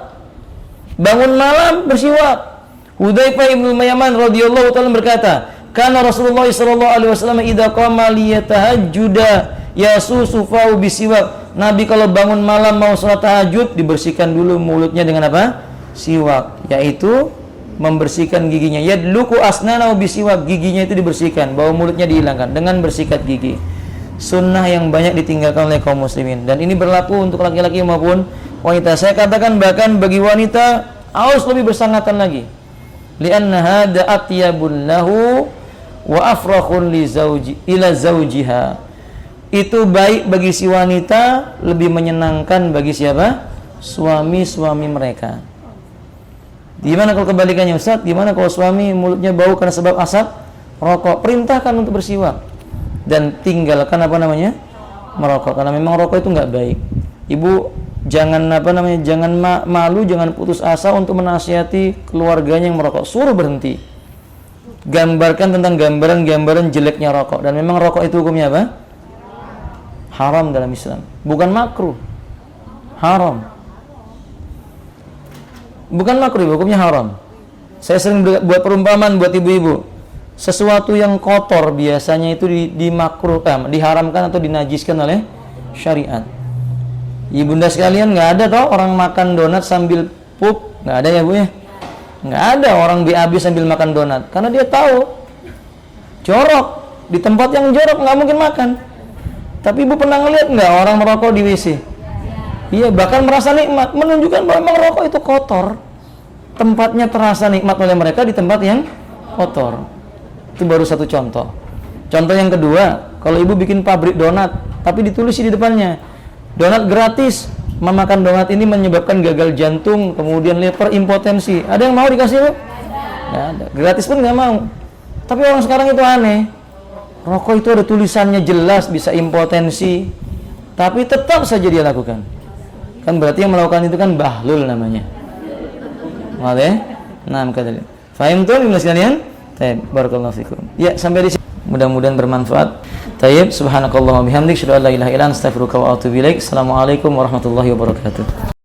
bangun malam bersiwak. Hudzaifah ibnu Yaman radhiyallahu taala berkata, "Kana Rasulullah sallallahu alaihi wasallam idza qama liyatahajjuda yasusu fau bisiwak." Nabi kalau bangun malam mau salat tahajud, dibersihkan dulu mulutnya dengan apa? Siwak, yaitu membersihkan giginya. Yadluku asnanahu bisiwak, giginya itu dibersihkan, bau mulutnya dihilangkan dengan bersikat gigi. Sunnah yang banyak ditinggalkan oleh kaum muslimin, dan ini berlaku untuk laki-laki maupun wanita. Saya katakan bahkan bagi wanita harus lebih bersangatan lagi. Li'anna hadza atyabun lahu wa afrakhun li ila zawjiha. Itu baik bagi si wanita, lebih menyenangkan bagi siapa? Suami-suami mereka. Gimana kalau kebalikannya, Ustaz? Gimana kalau suami mulutnya bau karena sebab asap rokok? Perintahkan untuk bersiwak dan tinggalkan apa namanya? Merokok, karena memang rokok itu nggak baik. Ibu jangan jangan malu, jangan putus asa untuk menasihati keluarganya yang merokok. Suruh berhenti. Gambarkan tentang gambaran-gambaran jeleknya rokok, dan memang rokok itu hukumnya apa? Haram dalam Islam, bukan makruh. Haram. Bukan makruh, hukumnya haram. Saya sering buat perumpamaan buat ibu-ibu. Sesuatu yang kotor biasanya itu diharamkan atau dinajiskan oleh syariat. Ibunda sekalian, nggak ada toh orang makan donat sambil pup, nggak ada ya Bu ya? Nggak ada orang BAB sambil makan donat, karena dia tahu jorok, di tempat yang jorok nggak mungkin makan. Tapi Ibu pernah ngeliat nggak orang merokok di WC? Iya, bahkan merasa nikmat, menunjukkan bahwa memang rokok itu kotor. Tempatnya terasa nikmat oleh mereka di tempat yang kotor. Itu baru satu contoh. Contoh yang kedua, kalau ibu bikin pabrik donat, tapi ditulis di depannya, donat gratis. Memakan donat ini menyebabkan gagal jantung, kemudian liver, impotensi. Ada yang mau dikasih, Bu? Nggak ada. Gratis pun nggak mau. Tapi orang sekarang itu aneh. Rokok itu ada tulisannya jelas bisa impotensi, tapi tetap saja dia lakukan. Kan berarti yang melakukan itu kan bahlul namanya. Oke? Nah, kata dia. Fahim tuh Ibu sekalian? Baik, barakallahu fikum. Ya, sampai di sini. Mudah-mudahan bermanfaat. Tayyib, subhanakallahumma bihamdik, asyhadu an la ilaha illa anta, astaghfiruka wa atubu ilaik. Assalamualaikum warahmatullahi wabarakatuh.